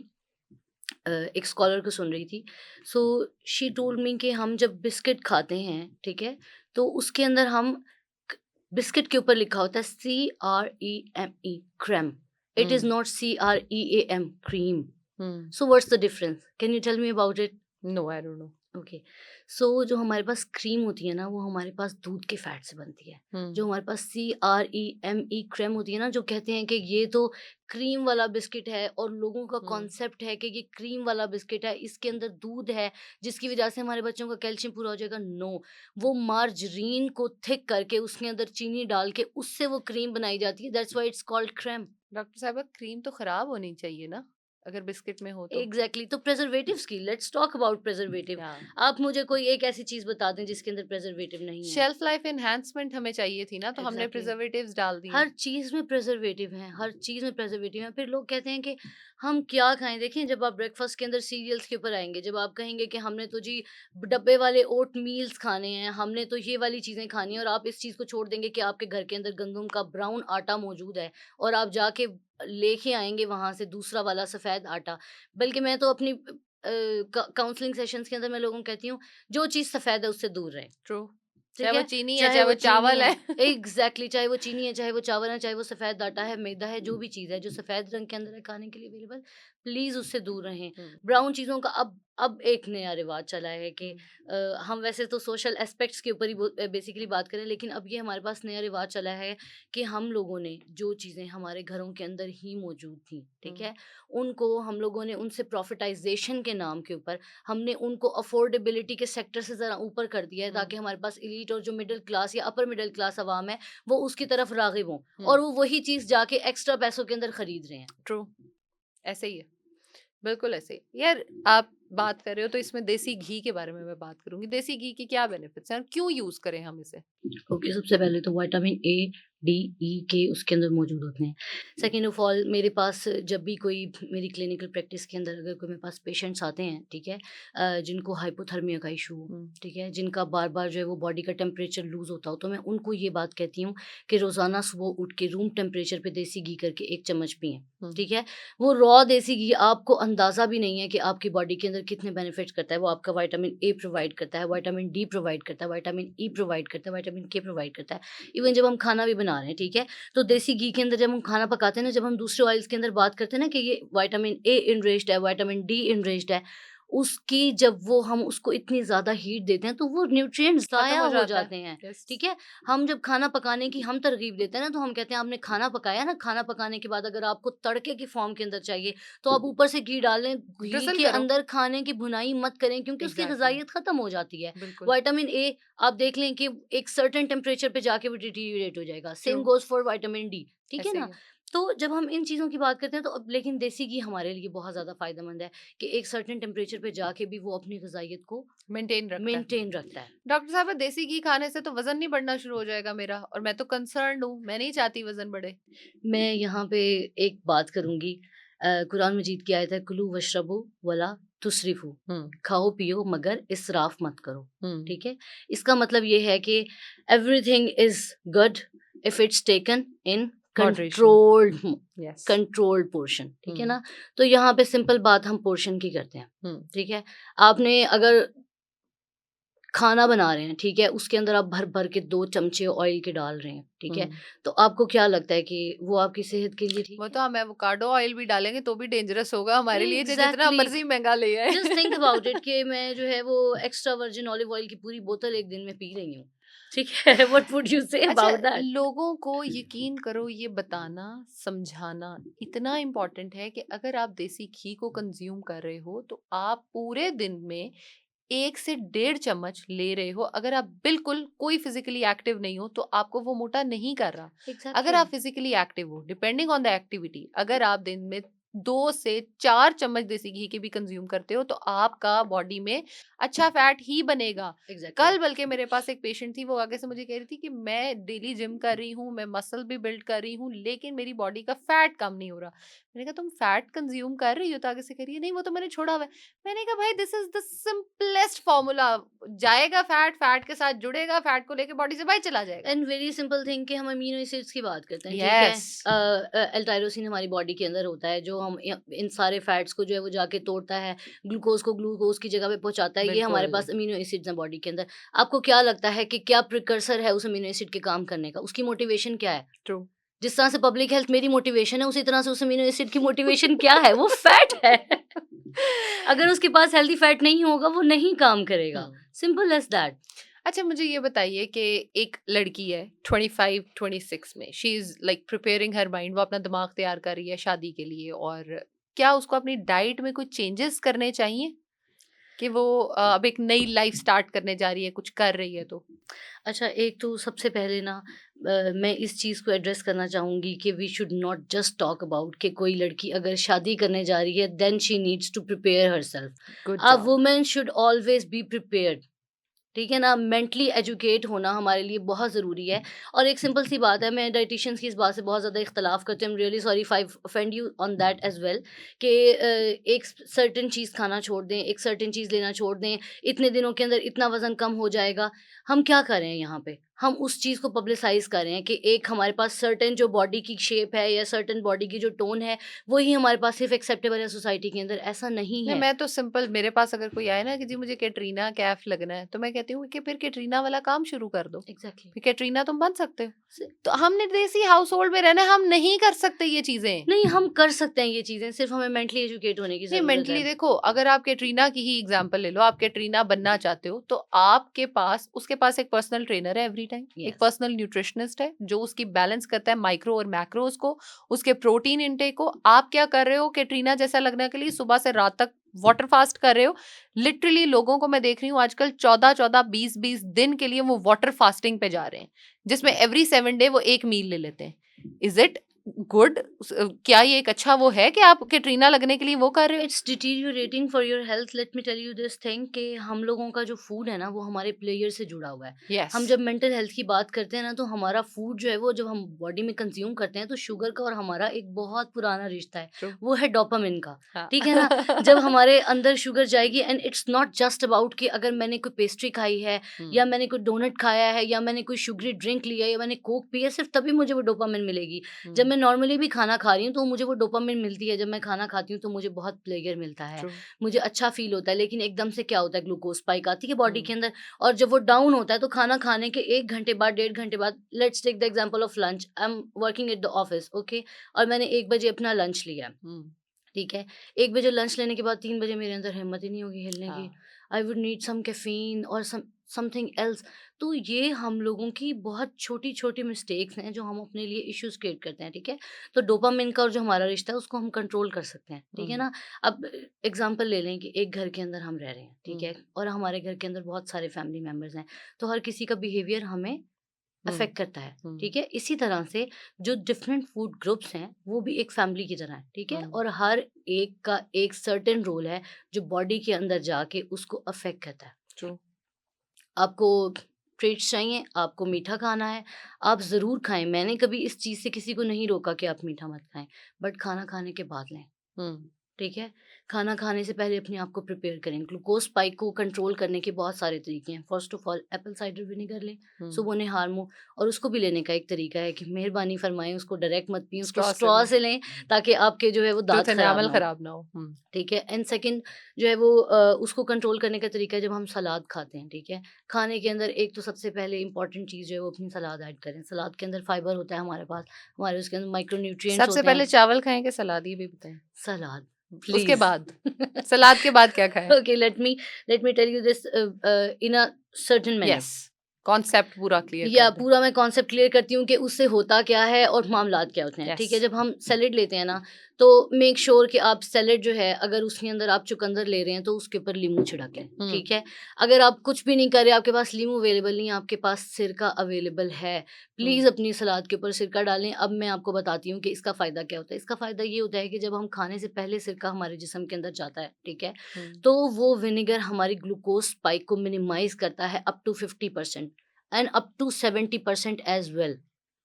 एक स्कॉलर को सुन रही थी। सो शी टोल्ड मी कि हम जब बिस्किट खाते हैं, ठीक है, तो उसके अंदर हम बिस्किट के ऊपर लिखा होता है CREME creme. It is hmm. Not CREAM cream. Hmm. So what's the difference? Can you tell me about it? No, I don't know. Okay, so जो हमारे पास क्रीम होती है ना, वो हमारे पास दूध के फैट से बनती है। जो हमारे पास CREME क्रीम होती है ना, जो कहते हैं कि ये तो क्रीम वाला बिस्किट है, और लोगों का हम्म। कॉन्सेप्ट है कि ये क्रीम वाला बिस्किट है, इसके अंदर दूध है जिसकी वजह से हमारे बच्चों का कैल्शियम पूरा हो जाएगा। नो, वो मार्जरीन को थिक करके उसके अंदर चीनी डाल के उससे वो क्रीम बनाई जाती है। That's why it's called creme. Doctor साहब, क्रीम तो खराब होनी चाहिए ना, अगर बिस्किट में हो तो। एग्जैक्टली, तो प्रेजर्वेटिव्स की लेट्स टॉक अबाउट प्रेजर्वेटिव। क्या आप मुझे कोई एक ऐसी चीज बता दें जिसके अंदर प्रेजर्वेटिव नहीं है। शेल्फ लाइफ एनहांसमेंट हमें चाहिए थी ना, तो हमने एग्जैक्टली, प्रिजर्वेटिव्स डाल दिए। हर चीज में प्रेजर्वेटिव है, हर चीज में प्रेजर्वेटिव है। फिर लोग कहते हैं कि हम क्या खाएं। देखें, जब आप ब्रेकफास्ट के अंदर सीरियल्स के ऊपर आएंगे, जब आप कहेंगे कि हमने तो जी डब्बे वाले ओट मील्स खाने हैं, हमने तो ये वाली चीजें खानी है, और आप इस चीज को छोड़ देंगे कि आपके घर के अंदर गंदम का ब्राउन आटा मौजूद है, और आप जाके लेके आएंगे वहां से दूसरा वाला सफेद आटा। बल्कि मैं तो अपनी काउंसलिंग सेशंस के अंदर मैं लोगों को कहती हूँ, जो चीज सफेद है उससे दूर रहे। ट्रू। ठीक चाहे वो है? चीनी है, चाहे चाहे वो वो चीनी चावल है, है। एग्ज़ैक्टली, चाहे वो चीनी है, चाहे वो चावल है, चाहे वो सफ़ेद आटा है, मैदा है, जो भी चीज़ है, जो सफ़ेद रंग के अंदर है खाने के लिए अवेलेबल, प्लीज़ उससे दूर रहें। हम्म। ब्राउन चीज़ों का अब एक नया रिवाज चला है कि हम्म। हम वैसे तो सोशल एस्पेक्ट्स के ऊपर ही बेसिकली बात करें, लेकिन अब ये हमारे पास नया रिवाज चला है कि हम लोगों ने जो चीज़ें हमारे घरों के अंदर ही मौजूद थी, ठीक है? उनको हम लोगों ने उनसे प्रॉफिटाइज़ेशन के नाम के ऊपर हमने उनको अफोर्डेबिलिटी के सेक्टर से ज़रा ऊपर कर दिया है, ताकि हमारे पास एलीट और जो मिडिल क्लास या अपर मिडिल क्लास अवाम है, वो उसकी तरफ राग़िब हों, और वो वही चीज़ जाके एक्स्ट्रा पैसों के अंदर खरीद रहे हैं। ट्रू, ऐसे ही है, बिल्कुल ऐसे ही। यार आप बात कर रहे हो तो इसमें देसी घी के बारे में मैं बात करूंगी। देसी घी की क्या बेनिफिट्स हैं और क्यों यूज करें हम इसे? ओके, सबसे पहले तो विटामिन ए, डी, ई के उसके अंदर मौजूद होते हैं। सेकंड ऑफ ऑल, मेरे पास जब भी कोई मेरी क्लिनिकल प्रैक्टिस के अंदर अगर कोई मेरे पास पेशेंट्स आते हैं, ठीक है, जिनको हाइपोथर्मिया का इशू हो, ठीक है, जिनका बार-बार जो है वो बॉडी का टेम्परेचर लूज़ होता हो, तो मैं उनको ये बात कहती हूँ कि रोज़ाना सुबह उठ के रूम टेम्परेचर पे देसी घी करके 1 चम्मच पिएँ, ठीक है? वो रॉ देसी घी आपको अंदाज़ा भी नहीं है कि आपकी बॉडी के अंदर कितने बेनिफिट्स करता है। वो आपका विटामिन ए प्रोवाइड करता है, विटामिन डी प्रोवाइड करता है, विटामिन ई प्रोवाइड करता है, विटामिन के प्रोवाइड करता है। इवन जब हम खाना भी बना रहे हैं, ठीक है, तो देसी घी के अंदर जब हम खाना पकाते हैं ना, जब हम दूसरे ऑयल्स के अंदर बात करते हैं ना कि ये विटामिन ए इनरिच्ड है, विटामिन डी इनरिच्ड है, उसकी जब वो हम उसको इतनी ज़्यादा हीट देते हैं, तो वो न्यूट्रिएंट्स खत्म ज़ाया हो हो जाता जाते है। हैं, यस। ठीक है? हम जब खाना पकाने की हम तरगीब देते हैं ना, तो हम कहते हैं आपने खाना पकाया ना, खाना पकाने के बाद अगर आपको तड़के की फॉर्म के अंदर चाहिए, तो आप ऊपर से घी डाल लें। घी ड्रिजल के करो। अंदर खाने की भुनाई मत करें, क्योंकि उसकी एग्जैक्टली, ग़िज़ाइयत ख़त्म हो जाती है। बिल्कुल। विटामिन ए आप देख लें कि एक सर्टेन टेम्परेचर पे जाके वो डिटीरियरेट हो जाएगा। True, same goes for vitamin D, ठीक है ऐसे ही ना? है। तो जब हम इन चीज़ों की बात करते हैं तो अब लेकिन देसी घी हमारे लिए बहुत ज़्यादा फ़ायदेमंद है कि एक सर्टेन टेम्परेचर पे जाके भी वो अपनी ग़िज़ाइयत को मेंटेन रखता है। मेंटेन रखता है। डॉक्टर साहब देसी घी खाने से तो वजन नहीं बढ़ना शुरू हो जाएगा मेरा, और मैं तो कंसर्न्ड हूँ, मैं नहीं चाहती वजन बढ़े। मैं यहाँ पे एक बात करूँगी कुरान मजीद की आयत है कुलू वशरबू वला तुसरिफू, खाओ पियो मगर इसराफ मत करो, ठीक है? इसका मतलब ये है कि everything is good if it's taken in moderation. Controlled yes. Controlled portion, ठीक है ना? तो यहाँ पे सिंपल बात हम पोर्शन की करते हैं, ठीक है? आपने अगर खाना बना रहे हैं, ठीक है? उसके अंदर आप भर-भर के 2 चमचे ऑयल के डाल रहे हैं, ठीक है? तो आपको क्या लगता है कि वो आपकी सेहत के लिए ठीक वो है? तो हम एवोकाडो ऑयल भी डालेंगे तो भी डेंजरस होगा हमारे लिए, चाहे जितना एग्ज़ैक्टली। मर्ज़ी महँगा ले आए। जस्ट थिंक अबाउट इट कि मैं जो है वो एक्स्ट्रा वर्जिन ऑलिव ऑयल की पूरी बोतल एक दिन में पी रही हूँ, ठीक है? व्हाट वुड यू से अच्छा, अबाउट दैट? लोगों को यकीन करो ये बताना, समझाना इतना इम्पोर्टेंट है कि अगर आप देसी घी को कंज़्यूम कर रहे हो, तो आप पूरे दिन में 1 से डेढ़ चम्मच ले रहे हो। अगर आप बिल्कुल कोई फिज़िकली एक्टिव नहीं हो, तो आपको वो मोटा नहीं कर रहा। अगर एग्ज़ैक्टली। आप फिज़िकली एक्टिव हो, डिपेंडिंग ऑन द एक्टिविटी, अगर आप दिन में 2 से 4 चम्मच देसी घी के भी कंज़्यूम करते हो, तो आपका बॉडी में अच्छा फैट ही बनेगा। एग्ज़ैक्टली। कल बल्कि मेरे पास एक पेशेंट थी, वो आगे से मुझे कह रही थी कि मैं डेली जिम कर रही हूँ, मैं मसल भी बिल्ड कर रही हूँ, लेकिन मेरी बॉडी का फैट कम नहीं हो रहा। मैंने कहा तुम फैट कंज्यूम कर रही हो? तो आगे से कह रही है नहीं वो तो मैंने छोड़ा हुआ है। मैंने कहा भाई this is the simplest formula, जाएगा फैट, फैट के साथ जुड़ेगा, फैट को लेके बॉडी से बाहर चला जाएगा। एंड वेरी सिंपल थिंग कि हम अमीनो एसिड्स की बात करते हैं, ठीक है? यस। एल टायरोसिन हमारी बॉडी के अंदर होता है जो हम इन सारे फैट्स को जो है वो जाके तोड़ता है, ग्लूकोज को ग्लूकोज की जगह पे पहुंचाता है। ये हमारे बिल्कुल पास अमीनो एसिड्स हैं बॉडी के अंदर। आपको क्या लगता है कि क्या प्रिकर्सर है उस अमीनो एसिड के काम करने का? उसकी मोटिवेशन क्या है? ट्रू। जिस तरह से पब्लिक हेल्थ मेरी मोटिवेशन है, उसी तरह से उस अमीनो एसिड की मोटिवेशन क्या है? वो फैट है। अगर उसके पास हेल्दी फैट नहीं होगा, वो नहीं काम करेगा। Simple as that. अच्छा मुझे ये बताइए कि एक लड़की है 25-26 में, she is like preparing her mind, वो अपना दिमाग तैयार कर रही है शादी के लिए, और क्या उसको अपनी डाइट में कुछ चेंजेस करने चाहिए कि वो अब एक नई लाइफ स्टार्ट करने जा रही है, कुछ कर रही है तो? अच्छा, एक तो सबसे पहले ना मैं इस चीज़ को एड्रेस करना चाहूँगी कि we should not just talk about कि कोई लड़की अगर शादी करने जा रही है, then she needs to prepare herself. Good a job. Woman should always be prepared. ठीक है ना? मेंटली एजुकेट होना हमारे लिए बहुत ज़रूरी है। और एक सिंपल सी बात है, मैं डायटीशियंस की इस बात से बहुत ज़्यादा इख्तलाफ़ करती हूँ। I am really sorry if I offend you on that as well कि एक सर्टेन चीज़ खाना छोड़ दें, एक सर्टेन चीज़ लेना छोड़ दें, इतने दिनों के अंदर इतना वज़न कम हो जाएगा। हम क्या कर रहे हैं यहाँ पे? हम उस चीज़ को पब्लिसाइज़ कर रहे हैं कि एक हमारे पास सर्टेन जो बॉडी की शेप है या सर्टेन बॉडी की जो टोन है, वही हमारे पास सिर्फ़ एक्सेप्टेबल है सोसाइटी के अंदर, ऐसा नहीं नहीं, है। मैं तो सिंपल, मेरे पास अगर कोई आए ना कि जी मुझे कैटरीना कैफ लगना है, तो मैं कहती हूँ कि फिर कैटरीना वाला काम शुरू कर दो। एग्ज़ैक्टली। फिर कैटरीना तुम बन सकते हो। स तो हमने देसी हाउस होल्ड में रहना है, हम नहीं कर सकते ये चीजें। नहीं, हम कर सकते हैं ये चीज़ें, सिर्फ़ हमें मेंटली एजुकेट होने की नहीं, ज़रूरत है। मेंटली देखो, अगर आप कैटरीना की ही एग्जांपल ले लो, आप कैटरीना बनना चाहते हो, तो आपके पास, उसके पास एक पर्सनल ट्रेनर है एवरी टाइम, एक यस। पर्सनल न्यूट्रिशनिस्ट है जो उसकी बैलेंस करता है माइक्रो और मैक्रोज को, उसके प्रोटीन इनटेक को। आप क्या कर रहे हो कैटरीना जैसा लगने के लिए? सुबह से रात तक वाटर फास्ट कर रहे हो। लिटरली लोगों को मैं देख रही हूँ आजकल 14-14, 20-20 दिन के लिए वो वाटर फास्टिंग पे जा रहे हैं, जिसमें एवरी 7 डे वो एक मील ले लेते हैं। Is it good? क्या ये एक अच्छा वो है कि आप कैटरीना लगने के लिए वो कर रहे हो? It's deteriorating for your health. Let me tell you this thing कि हम लोगों का जो फूड है ना, वो हमारे प्लेयर से जुड़ा हुआ है। यस। हम जब मेंटल हेल्थ की बात करते हैं ना, तो हमारा फूड जो है वो जब हम बॉडी में कंज्यूम करते हैं, तो शुगर का और हमारा एक बहुत पुराना रिश्ता है, ट्रू। वो है डोपामिन का। हाँ। ठीक है ना? जब हमारे अंदर शुगर जाएगी, and it's not just about कि अगर मैंने कोई पेस्ट्री खाई है या मैंने कोई डोनट खाया है या मैंने कोई शुगरी ड्रिंक लिया या मैंने कोक पी है, सिर्फ तभी मुझे वो डोपामिन मिलेगी। जब मैं नॉर्मली भी खाना खा रही हूँ तो मुझे वो डोपामिन मिलती है। जब मैं खाना खाती हूँ तो मुझे बहुत प्लेजर मिलता है, ट्रू। मुझे अच्छा फील होता है। लेकिन एकदम से क्या होता है, ग्लूकोज स्पाइक आती है बॉडी के अंदर, और जब वो डाउन होता है तो खाना खाने के 1 घंटे बाद, 1.5 घंटे बाद, let's take the example of lunch, I am working at the office, okay, और मैंने 1 बजे अपना लंच लिया, ठीक है? 1 बजे लंच लेने के बाद 3 बजे मेरे अंदर हिम्मत ही नहीं होगी हिलने की। हाँ। I would need some caffeine और समथिंग एल्स। तो ये हम लोगों की बहुत छोटी-छोटी मिस्टेक्स हैं जो हम अपने लिए इश्यूज़ क्रिएट करते हैं, ठीक है? तो डोपामाइन का और जो हमारा रिश्ता है उसको हम कंट्रोल कर सकते हैं, ठीक है ना? अब एग्ज़ाम्पल ले लें कि एक घर के अंदर हम रह रहे हैं, ठीक है? और हमारे घर के अंदर बहुत सारे फैमिली मेंबर्स हैं, तो हर किसी का बिहेवियर हमें अफेक्ट करता है, हम्म, ठीक है। इसी तरह से जो डिफरेंट फूड ग्रुप्स हैं वो भी एक फैमिली की तरह है, ठीक है। और हर एक का एक सर्टेन रोल है जो बॉडी के अंदर जाके उसको अफेक्ट करता है। ट्रू। आपको ट्रीट्स चाहिए, आपको मीठा खाना है, आप ज़रूर खाएं। मैंने कभी इस चीज़ से किसी को नहीं रोका कि आप मीठा मत खाएं, बट खाना खाने के बाद लें, हम्म, ठीक है। खाना खाने से पहले अपने आप को प्रिपेयर करें। ग्लूकोज स्पाइक को कंट्रोल करने के बहुत सारे तरीके हैं। First of all Apple cider vinegar लें, सुबह ने हारमो। और उसको भी लेने का एक तरीका है कि मेहरबानी फरमाएं उसको डायरेक्ट मत पिए, उसको स्ट्रॉ से स्ट्रॉ लो, से लें ताकि आपके जो है वो दांत टूथ खराब एनामल ना हो, खराब ना हो। ठीक है। एंड सेकंड जो है वो उसको कंट्रोल करने का तरीका है जब हम सलाद खाते हैं, ठीक है। खाने के अंदर एक तो सबसे पहले इंपॉर्टेंट चीज़ जो है वो अपनी सलाद ऐड करें। सलाद के अंदर फाइबर होता है हमारे पास, हमारे उसके अंदर माइक्रोन्यूट्रिएंट्स सबसे होते हैं। पहले चावल खाएं कि सलाद, ये भी बताएं। सलाद उसके प्लीज। बाद, सलाद के बाद क्या खाएं? Okay, let me tell you this in a certain manner. Yes, concept पूरा क्लियर या कर दें। पूरा मैं कॉन्सेप्ट क्लियर करती हूँ कि उससे होता क्या है और मामलात क्या होते हैं, ठीक है। यस। जब हम सैलेड लेते हैं ना, तो मेक श्योर कि आप सैलेड जो है, अगर उसके अंदर आप चुकंदर ले रहे हैं तो उसके ऊपर लीमू छिड़कें, ठीक है। अगर आप कुछ भी नहीं कर रहे, आपके पास लीमू अवेलेबल नहीं है, आपके पास सिरका अवेलेबल है, प्लीज़ अपनी सलाद के ऊपर सिरका डालें। अब मैं आपको बताती हूँ कि इसका फ़ायदा क्या होता है। इसका फ़ायदा ये होता है कि जब हम खाने से पहले सिरका हमारे जिस्म के अंदर जाता है, ठीक है, तो वो विनेगर हमारी ग्लूकोज स्पाइक को मिनिमाइज करता है up to 50% and up to 70% as well.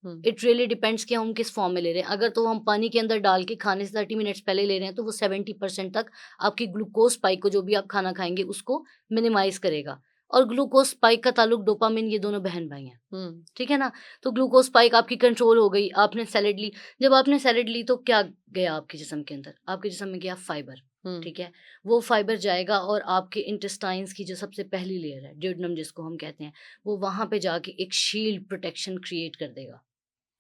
It really depends कि हम किस फॉर्म में ले रहे हैं। अगर तो हम पानी के अंदर डाल के खाने से 30 मिनट्स पहले ले रहे हैं तो वो 70% तक आपकी ग्लूकोज स्पाइक को, जो भी आप खाना खाएंगे, उसको मिनिमाइज करेगा। और ग्लूकोज स्पाइक का ताल्लुक डोपामिन, ये दोनों बहन भाई हैं, ठीक है ना। तो ग्लूकोज स्पाइक आपकी कंट्रोल हो गई। आपने सैलेड ली, जब आपने सैलेड ली तो क्या गया आपके जिस्म के अंदर? आपके जिस्म में गया फाइबर, ठीक है। वो फाइबर जाएगा और आपके इंटेस्टाइन्स की जो सबसे पहली लेयर है, ड्यूडेनम जिसको हम कहते हैं, वो वहां पे जाके एक शील्ड प्रोटेक्शन क्रिएट कर देगा,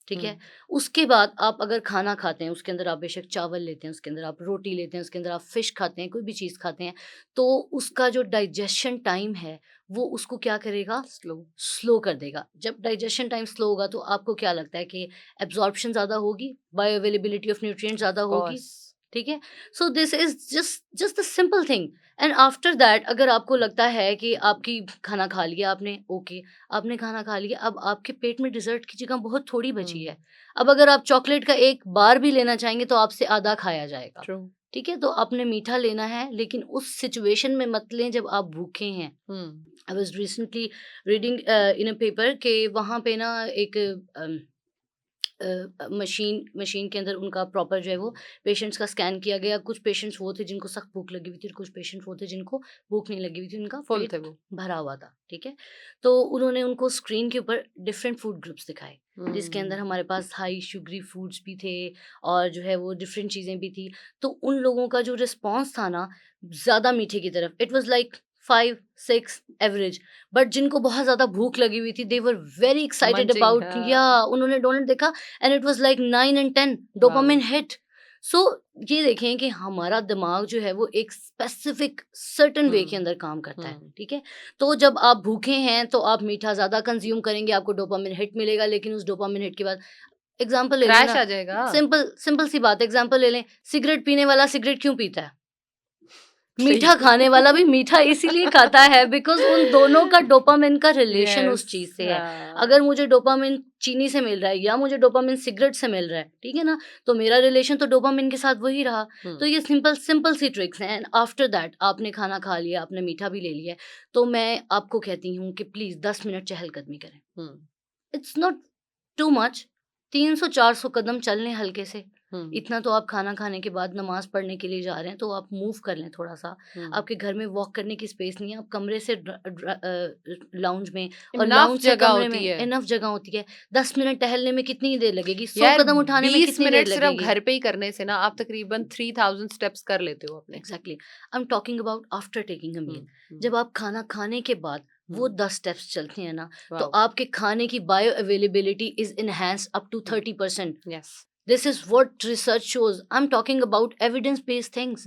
ठीक है। उसके बाद आप अगर खाना खाते हैं, उसके अंदर आप बेशक चावल लेते हैं, उसके अंदर आप रोटी लेते हैं, उसके अंदर आप फिश खाते हैं, कोई भी चीज़ खाते हैं, तो उसका जो डाइजेशन टाइम है वो उसको क्या करेगा? स्लो कर देगा। जब डाइजेशन टाइम स्लो होगा तो आपको क्या लगता है कि एब्जॉर्प्शन ज़्यादा होगी, बायो अवेलेबिलिटी ऑफ न्यूट्रिएंट ज़्यादा होगी, ठीक है। So this is just the simple thing. And after that, अगर आपको लगता है कि आपकी खाना खा लिया आपने, ओके, आपने खाना खा लिया, अब आपके पेट में डिजर्ट की जगह बहुत थोड़ी बची है। अब अगर आप चॉकलेट का एक बार भी लेना चाहेंगे तो आपसे आधा खाया जाएगा, ठीक है। तो आपने मीठा लेना है, लेकिन उस सिचुएशन में मत लें जब आप भूखे हैं। I was recently reading in a paper कि वहाँ पे ना एक मशीन के अंदर उनका प्रॉपर जो है वो पेशेंट्स का स्कैन किया गया। कुछ पेशेंट्स वो थे जिनको सख्त भूख लगी हुई थी, और कुछ पेशेंट्स वो थे जिनको भूख नहीं लगी हुई थी, उनका फुल पेट थे वो, भरा हुआ था, ठीक है। तो उन्होंने उनको स्क्रीन के ऊपर डिफरेंट फूड ग्रुप्स दिखाए, जिसके अंदर हमारे पास हाई शुगरी फूड्स भी थे और जो है वो डिफरेंट चीज़ें भी थी। तो उन लोगों का जो रिस्पॉन्स था ना, ज़्यादा मीठे की तरफ, it was like 5-6 average. But जिनको बहुत ज़्यादा भूख लगी हुई थी, they were very excited munching, about, या उन्होंने डोनट देखा and it was like 9 and 10 dopamine hit. So ये देखें कि हमारा दिमाग जो है वो एक स्पेसिफिक सर्टेन वे के अंदर काम करता है, ठीक है। तो जब आप भूखे हैं तो आप मीठा ज़्यादा कंज्यूम करेंगे, आपको डोपामिन हिट मिलेगा, लेकिन उस डोपामिन हिट के बाद एग्जाम्पल ले लें क्रैश ना, आ जाएगा। सिंपल सिंपल सी बात, एग्जाम्पल ले लें, सिगरेट पीने वाला सिगरेट क्यों पीता है? मीठा खाने वाला भी मीठा इसीलिए खाता है बिकॉज उन दोनों का डोपामिन का रिलेशन उस चीज से है। अगर मुझे डोपामिन चीनी से मिल रहा है या मुझे डोपामिन सिगरेट से मिल रहा है, ठीक है ना, तो मेरा रिलेशन तो डोपामिन के साथ वही रहा। तो ये सिंपल सिंपल सी ट्रिक्स हैं। एंड आफ्टर दैट आपने खाना खा लिया, आपने मीठा भी ले लिया है, तो मैं आपको कहती हूँ कि प्लीज 10 मिनट चहलकदमी करें। इट्स नॉट टू मच, 300-400 कदम चल लें हल्के से। इतना तो आप खाना खाने के बाद नमाज पढ़ने के लिए जा रहे हैं तो आप मूव कर लें थोड़ा सा। आपके घर में वॉक करने की स्पेस नहीं है, आप कमरे से लाउंज में, और लाउंज से कमरे में इनफ जगह होती है। 10 मिनट टहलने में कितनी देर लगेगी? 100 कदम उठाने में कितनी देर लगेगी? सिर्फ घर पे ही करने से ना आप तकरीबन 3000 स्टेप्स कर लेते हो अपने। Exactly, I am talking about after taking a meal. जब आप खाना खाने के बाद वो 10 स्टेप्स चलते हैं ना, तो आपके खाने की bio availability is enhanced up to 30%। Yes, this is what research shows. I am talking about evidence based things.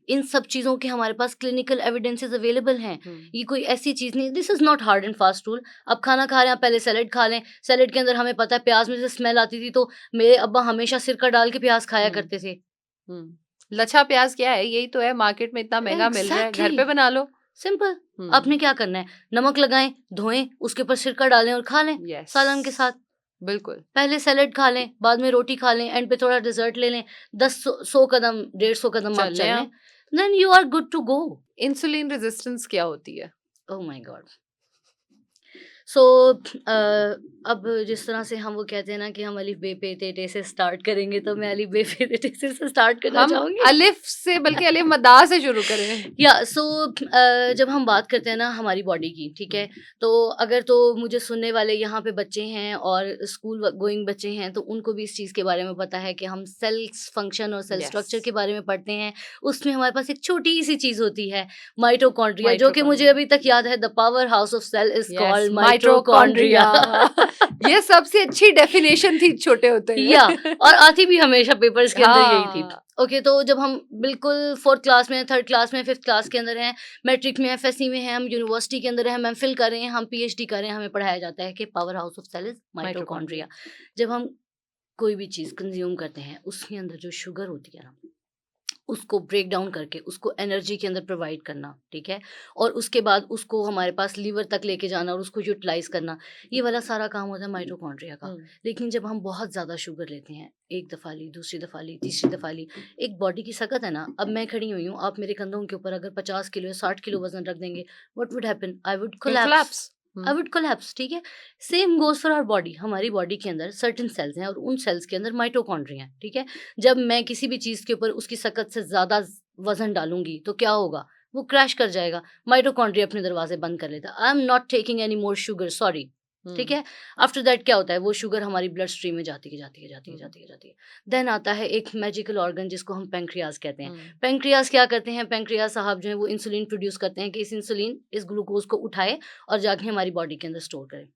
इन सब चीजों के हमारे पास क्लिनिकल एविडेंसेस अवेलेबल हैं। ये कोई ऐसी चीज नहीं, this is not hard and fast rule. अब खाना खा रहे हैं, पहले सैलेड खा लें। सैलेड के अंदर हमें पता है प्याज में से स्मेल आती थी, तो मेरे अब्बा हमेशा सिरका डाल के प्याज खाया करते थे। लच्छा प्याज क्या है? यही तो है, मार्केट में इतना महंगा मिल रहा है, घर पे बना लो। सिंपल। हम्म, आपने क्या करना है, नमक लगाएं, धोएं, उसके ऊपर सिरका डालें और खा लें yes, सालन के साथ। बिल्कुल। पहले सैलेड खा लें, बाद में रोटी खा लें, एंड पे थोड़ा डिजर्ट ले लें, 100 कदम 150 कदम आप चल चल लें लें, आप। Then you are good to go. Insulin resistance क्या होती है? Oh my God. सो अब जिस तरह से हम वो कहते हैं ना कि हम अलिफ बे पे ते टे से स्टार्ट करेंगे, तो मैं अलिफ बे पे ते टे से स्टार्ट करना हम चाहूंगी। अलिफ से बल्कि अलिफ मदा से शुरू करें। या सो जब हम बात करते हैं ना हमारी बॉडी की, ठीक है, तो अगर तो मुझे सुनने वाले यहाँ पे बच्चे हैं और स्कूल गोइंग बच्चे हैं, तो उनको भी इस चीज़ के बारे में पता है कि हम सेल फंक्शन और सेल Yes. स्ट्रक्चर के बारे में पढ़ते हैं। उसमें हमारे पास एक छोटी सी चीज़ होती है, माइटोकॉन्ड्रिया, जो कि मुझे Mitochondria. अभी तक याद है, the powerhouse of cell is Yes, called mitochondria. ये सबसे अच्छी डेफिनेशन थी छोटे होते हुए। या और आती भी हमेशा पेपर्स के अंदर यही थी। हाँ, ओके, तो जब हम बिल्कुल 4th क्लास में, 3rd क्लास में, 5th क्लास के अंदर हैं, मैट्रिक में, एफएससी में हैं, हम यूनिवर्सिटी के अंदर हैं, हम एमफिल कर रहे हैं, हम पीएचडी कर रहे हैं, हमें पढ़ाया जाता है कि powerhouse of cell is mitochondria. जब हम कोई भी चीज़ कंज्यूम करते हैं, उसके अंदर जो शुगर होती है ना, उसको ब्रेक डाउन करके उसको एनर्जी के अंदर प्रोवाइड करना, ठीक है, और उसके बाद उसको हमारे पास लीवर तक लेके जाना और उसको यूटिलाइज करना, ये वाला सारा काम होता है माइटोकॉन्ड्रिया का। लेकिन जब हम बहुत ज़्यादा शुगर लेते हैं, एक दफ़ा ली, दूसरी दफ़ा ली, तीसरी दफ़ा ली, एक बॉडी की सकत है ना, अब मैं खड़ी हुई हूँ, आप मेरे कंधों के ऊपर अगर 50 किलो या 60 किलो वजन रख देंगे, what would happen, I would collapse, I would collapse, ठीक है। Same goes for our body. हमारी बॉडी के अंदर सर्टेन सेल्स हैं और उन सेल्स के अंदर माइटोकॉन्ड्रिया हैं, ठीक है। जब मैं किसी भी चीज़ के ऊपर उसकी सकत से ज़्यादा वजन डालूंगी तो क्या होगा, वो क्रैश कर जाएगा, माइटोकॉन्ड्रिया अपने दरवाजे बंद कर लेता, I am not taking any more sugar, sorry, ठीक है। आफ्टर दैट क्या होता है, वो शुगर हमारी ब्लड स्ट्रीम में जाती है। देन आता है एक मैजिकल ऑर्गन जिसको हम पेंक्रियाज कहते हैं। पेंक्रियाज क्या करते हैं, पेंक्रियाज साहब जो है वो इंसुलिन प्रोड्यूस करते हैं कि इस इंसुलिन इस ग्लूकोज को उठाए और जाके हमारी बॉडी के अंदर स्टोर करे,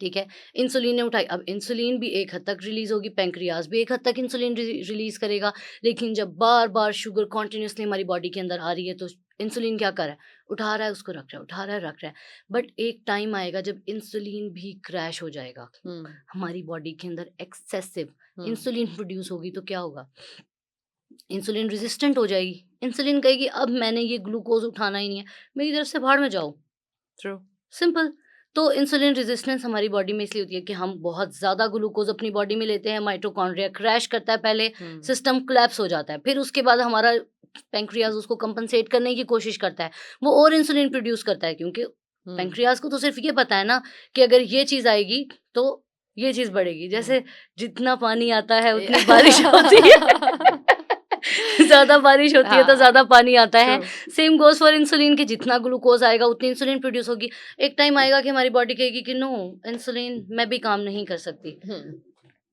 ठीक है। इंसुलिन ने उठाई, अब इंसुलिन भी एक हद तक रिलीज होगी, पेंक्रियाज भी एक हद तक इंसुलिन रिलीज करेगा, लेकिन जब बार बार शुगर कॉन्टिन्यूसली हमारी बॉडी के अंदर आ रही है, तो इंसुलिन क्या कर रहा है, उठा रहा है, उसको रख रहा है, उठा रहा है, रख रहा है। बट एक टाइम आएगा जब इंसुलिन भी क्रैश हो जाएगा, हमारी बॉडी के अंदर एक्सेसिव इंसुलिन प्रोड्यूस होगी, तो क्या होगा, इंसुलिन रेजिस्टेंट हो जाएगी। इंसुलिन कहेगी अब मैंने ये ग्लूकोज उठाना ही नहीं है, मेरी तरफ से भाड़ में जाओ। True, simple. तो इंसुलिन रेजिस्टेंस हमारी बॉडी में इसलिए होती है कि हम बहुत ज़्यादा ग्लूकोज अपनी बॉडी में लेते हैं, माइटोकॉन्ड्रिया क्रैश करता है, पहले सिस्टम कोलैप्स हो जाता है, फिर उसके बाद हमारा पेंक्रियाज उसको कंपनसेट करने की कोशिश करता है, वो और इंसुलिन प्रोड्यूस करता है, क्योंकि पेंक्रियाज को तो सिर्फ ये पता है ना कि अगर ये चीज़ आएगी तो ये चीज़ बढ़ेगी। जैसे जितना पानी आता है उतनी बारिश होती है। ज़्यादा बारिश होती है तो ज़्यादा पानी आता है। सेम गोज फॉर इंसुलिन कि जितना ग्लूकोज आएगा उतनी इंसुलिन प्रोड्यूस होगी। एक टाइम आएगा कि हमारी बॉडी कहेगी कि नो, इंसुलिन मैं भी काम नहीं कर सकती।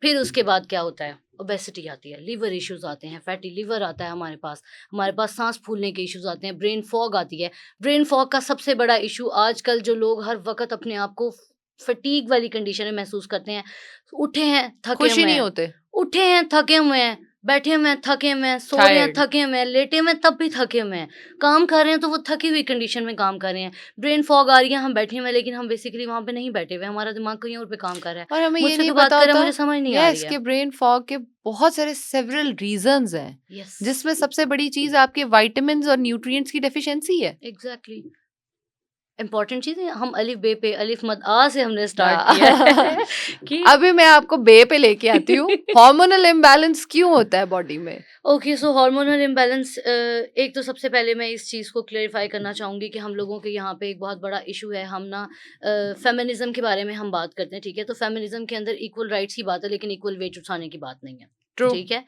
फिर उसके बाद क्या होता है, ओबेसिटी आती है, लीवर इश्यूज आते हैं, फैटी लीवर आता है हमारे पास सांस फूलने के इश्यूज आते हैं, ब्रेन फॉग आती है। ब्रेन फॉग का सबसे बड़ा इशू आजकल जो लोग हर वक्त अपने आप को फटीग वाली कंडीशन में महसूस करते हैं, उठे हैं थके खुश ही हुए नहीं हैं, होते, उठे हैं थके हुए हैं, बैठे हुए हैं थके हुए हैं, सो रहे हैं थके हुए हैं, लेटे हुए हैं तब भी थके हुए हैं, काम कर रहे हैं तो वो थकी हुई कंडीशन में काम कर रहे हैं। ब्रेन फॉग आ रही है, हम बैठे हुए हैं लेकिन हम बेसिकली वहाँ पे नहीं बैठे हुए, हमारा दिमाग कहीं और पे काम कर रहा है और हमें ये मुझसे नहीं तो बात पता कर रहा है, होता मुझे समझ नहीं आ रही यस है। कि ब्रेन फॉग के बहुत सारे सेवरल रीजंस हैं, यस, जिसमें सबसे बड़ी चीज आपके विटामिन्स और न्यूट्रिएंट्स की डेफिशिएंसी है। एग्जैक्टली। इम्पोर्टेंट चीज़ है, हम अलिफ बे पे अलिफ मद आ से हमने स्टार्ट किया है कि अभी मैं आपको बे पे लेके आती हूँ। हार्मोनल इम्बैलेंस क्यों होता है बॉडी में? ओके, सो हार्मोनल इम्बैलेंस, एक तो सबसे पहले मैं इस चीज़ को क्लेरिफाई करना चाहूँगी कि हम लोगों के यहाँ पे एक बहुत बड़ा इशू है, हम ना फेमिनिज्म के बारे में हम बात करते हैं, ठीक है। तो फेमिनिज्म के अंदर इक्वल राइट्स की बात है लेकिन इक्वल वेट उठाने की बात नहीं है, ट्रू, ठीक है।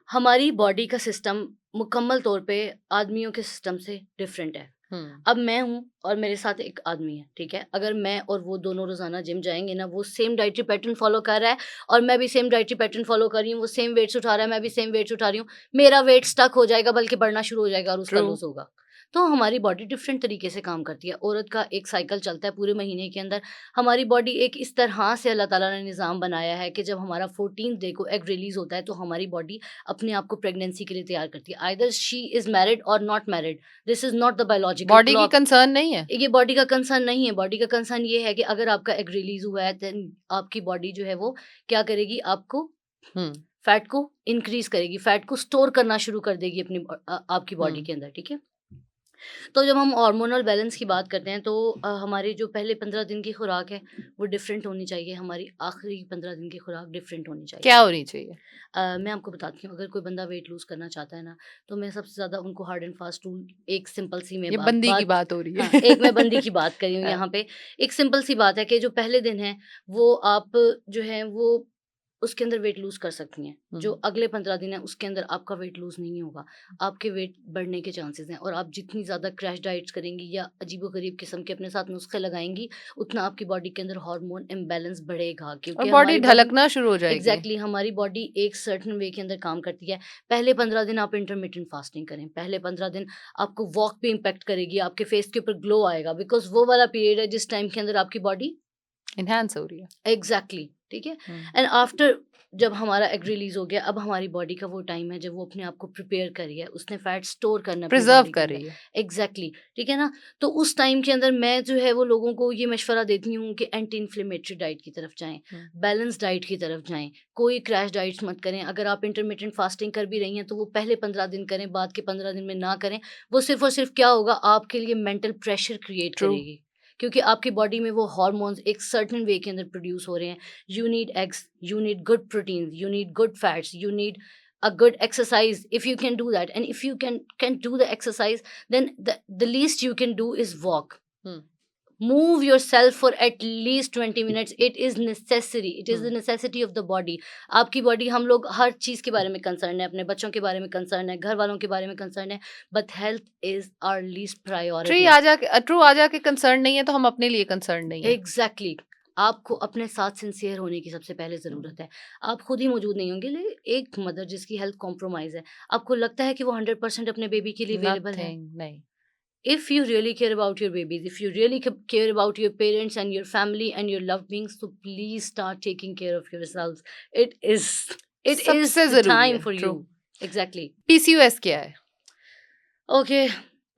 हमारी बॉडी का सिस्टम मुकम्मल तौर पे आदमियों के सिस्टम से डिफरेंट है। अब मैं हूँ और मेरे साथ एक आदमी है, ठीक है। अगर मैं और वो दोनों रोजाना जिम जाएंगे ना, वो सेम डाइटरी पैटर्न फॉलो कर रहा है और मैं भी सेम डाइटरी पैटर्न फॉलो कर रही हूँ, वो सेम वेट्स उठा रहा है, मैं भी सेम वेट्स उठा रही हूँ, मेरा वेट स्टक हो जाएगा बल्कि बढ़ना शुरू हो जाएगा और उसका True. लूज होगा। तो हमारी बॉडी डिफरेंट तरीके से काम करती है। औरत का एक साइकिल चलता है पूरे महीने के अंदर, हमारी बॉडी एक इस तरह से अल्लाह ताला ने निज़ाम बनाया है कि जब हमारा 14th डे को एग रिलीज होता है तो हमारी बॉडी अपने आप को प्रेगनेंसी के लिए तैयार करती है। आइदर शी इज मैरिड और not married, this is not the biological body की क्लॉक। कंसर्न नहीं है। ये बॉडी का कंसर्न नहीं है, बॉडी का कंसर्न ये है कि अगर आपका एग रिलीज हुआ है देन आपकी बॉडी जो है वो क्या करेगी, आपको फैट को इंक्रीज करेगी, फैट को स्टोर करना शुरू कर देगी अपनी आपकी बॉडी के अंदर, ठीक है। तो जब हम हार्मोनल बैलेंस की बात करते हैं तो हमारी जो पहले 15 दिन की खुराक है वो डिफरेंट होनी चाहिए, हमारी आखिरी 15 दिन की खुराक डिफरेंट होनी चाहिए। क्या होनी चाहिए? मैं आपको बताती हूँ, अगर कोई बंदा वेट लूज़ करना चाहता है ना, तो मैं सबसे ज़्यादा उनको हार्ड एंड फास्ट रूल, एक सिंपल सी मैं ये बात बंदी की बात बात हो रही हाँ, है। एक मैं बंदी की बात कर रही हूँ हाँ, यहाँ पे। एक सिंपल सी बात है कि जो पहले दिन है, वो आप जो है वो उसके अंदर वेट लूज़ कर सकती हैं। जो हुँ। अगले 15 दिन है उसके अंदर आपका वेट लूज़ नहीं होगा। आपके वेट बढ़ने के चांसेज़ हैं, और आप जितनी ज़्यादा क्रैश डाइट्स करेंगी या अजीबो-गरीब किस्म के अपने साथ नुस्खे लगाएँगी, उतना आपकी बॉडी के अंदर हार्मोन इम्बैलेंस बढ़ेगा, और क्योंकि बॉडी हमारी बॉडी ढलकना शुरू हो जाएगी। एग्ज़ैक्टली हमारी बॉडी एक सर्टेन वे के अंदर काम करती है। पहले 15 दिन आप इंटरमिटेंट फास्टिंग करें। पहले 15 दिन आपको वॉक पे इम्पैक्ट करेगी, आपके फेस के ऊपर ग्लो आएगा, बिकॉज़ वो वाला पीरियड है जिस टाइम के अंदर आपकी बॉडी एनहांस हो रही है। एग्ज़ैक्टली, ठीक है? हुँ। एंड आफ्टर जब हमारा एग रिलीज़ हो गया, अब हमारी बॉडी का वो टाइम है जब वो अपने आप को प्रिपेयर कर रही है, उसने फैट स्टोर करना है अपनी प्रिज़र्व बॉडी के कर अंदर। रही है। एग्ज़ैक्टली, ठीक है ना? तो उस टाइम के अंदर मैं जो है वो लोगों को ये मशवरा देती हूँ कि एंटी इन्फ्लेमेटरी डाइट की तरफ जाएँ, हुँ। बैलेंस डाइट की तरफ जाएँ, कोई क्रैश डाइट्स मत करें। अगर आप इंटरमिटेंट फास्टिंग कर भी रही हैं, तो वो पहले 15 दिन करें, बाद के 15 दिन में ना करें। वो सिर्फ़ और सिर्फ़ क्या होगा, आपके लिए मेंटल प्रेशर क्रिएट ट्रू। करेगी, क्योंकि आपकी बॉडी में वो हार्मोन्स एक सर्टेन वे के अंदर प्रोड्यूस हो रहे हैं। You need eggs, you need good proteins, you need good fats, you need a good exercise. If you can do that, and if you can do the exercise, then the least you can do is walk. Hmm. Move yourself for at least 20 minutes. It is necessary. It is the hmm. necessity of the body. आपकी बॉडी, हम लोग हर चीज़ के बारे में कंसर्न है, अपने बच्चों के बारे में कंसर्न है, घर वालों के बारे में कंसर्न है, but health is our least priority. True आ जाके कंसर्न नहीं है तो हम अपने लिए कंसर्न नहीं है। एग्जैक्टली आपको अपने साथ सिंसियर होने की सबसे पहले ज़रूरत है। आप खुद ही मौजूद नहीं होंगे, लेकिन एक मदर जिसकी हेल्थ कॉम्प्रोमाइज़ है, आपको लगता है कि वो 100% अपने बेबी के लिए अवेलेबल है? नथिंग नहीं। If you really care about your babies, if you really care about your parents and your family and your loved beings, तो please start taking care of yourselves. It is it is सबसे द ज़रूरी टाइम है। For true. You. Exactly. PCOS क्या है? Okay,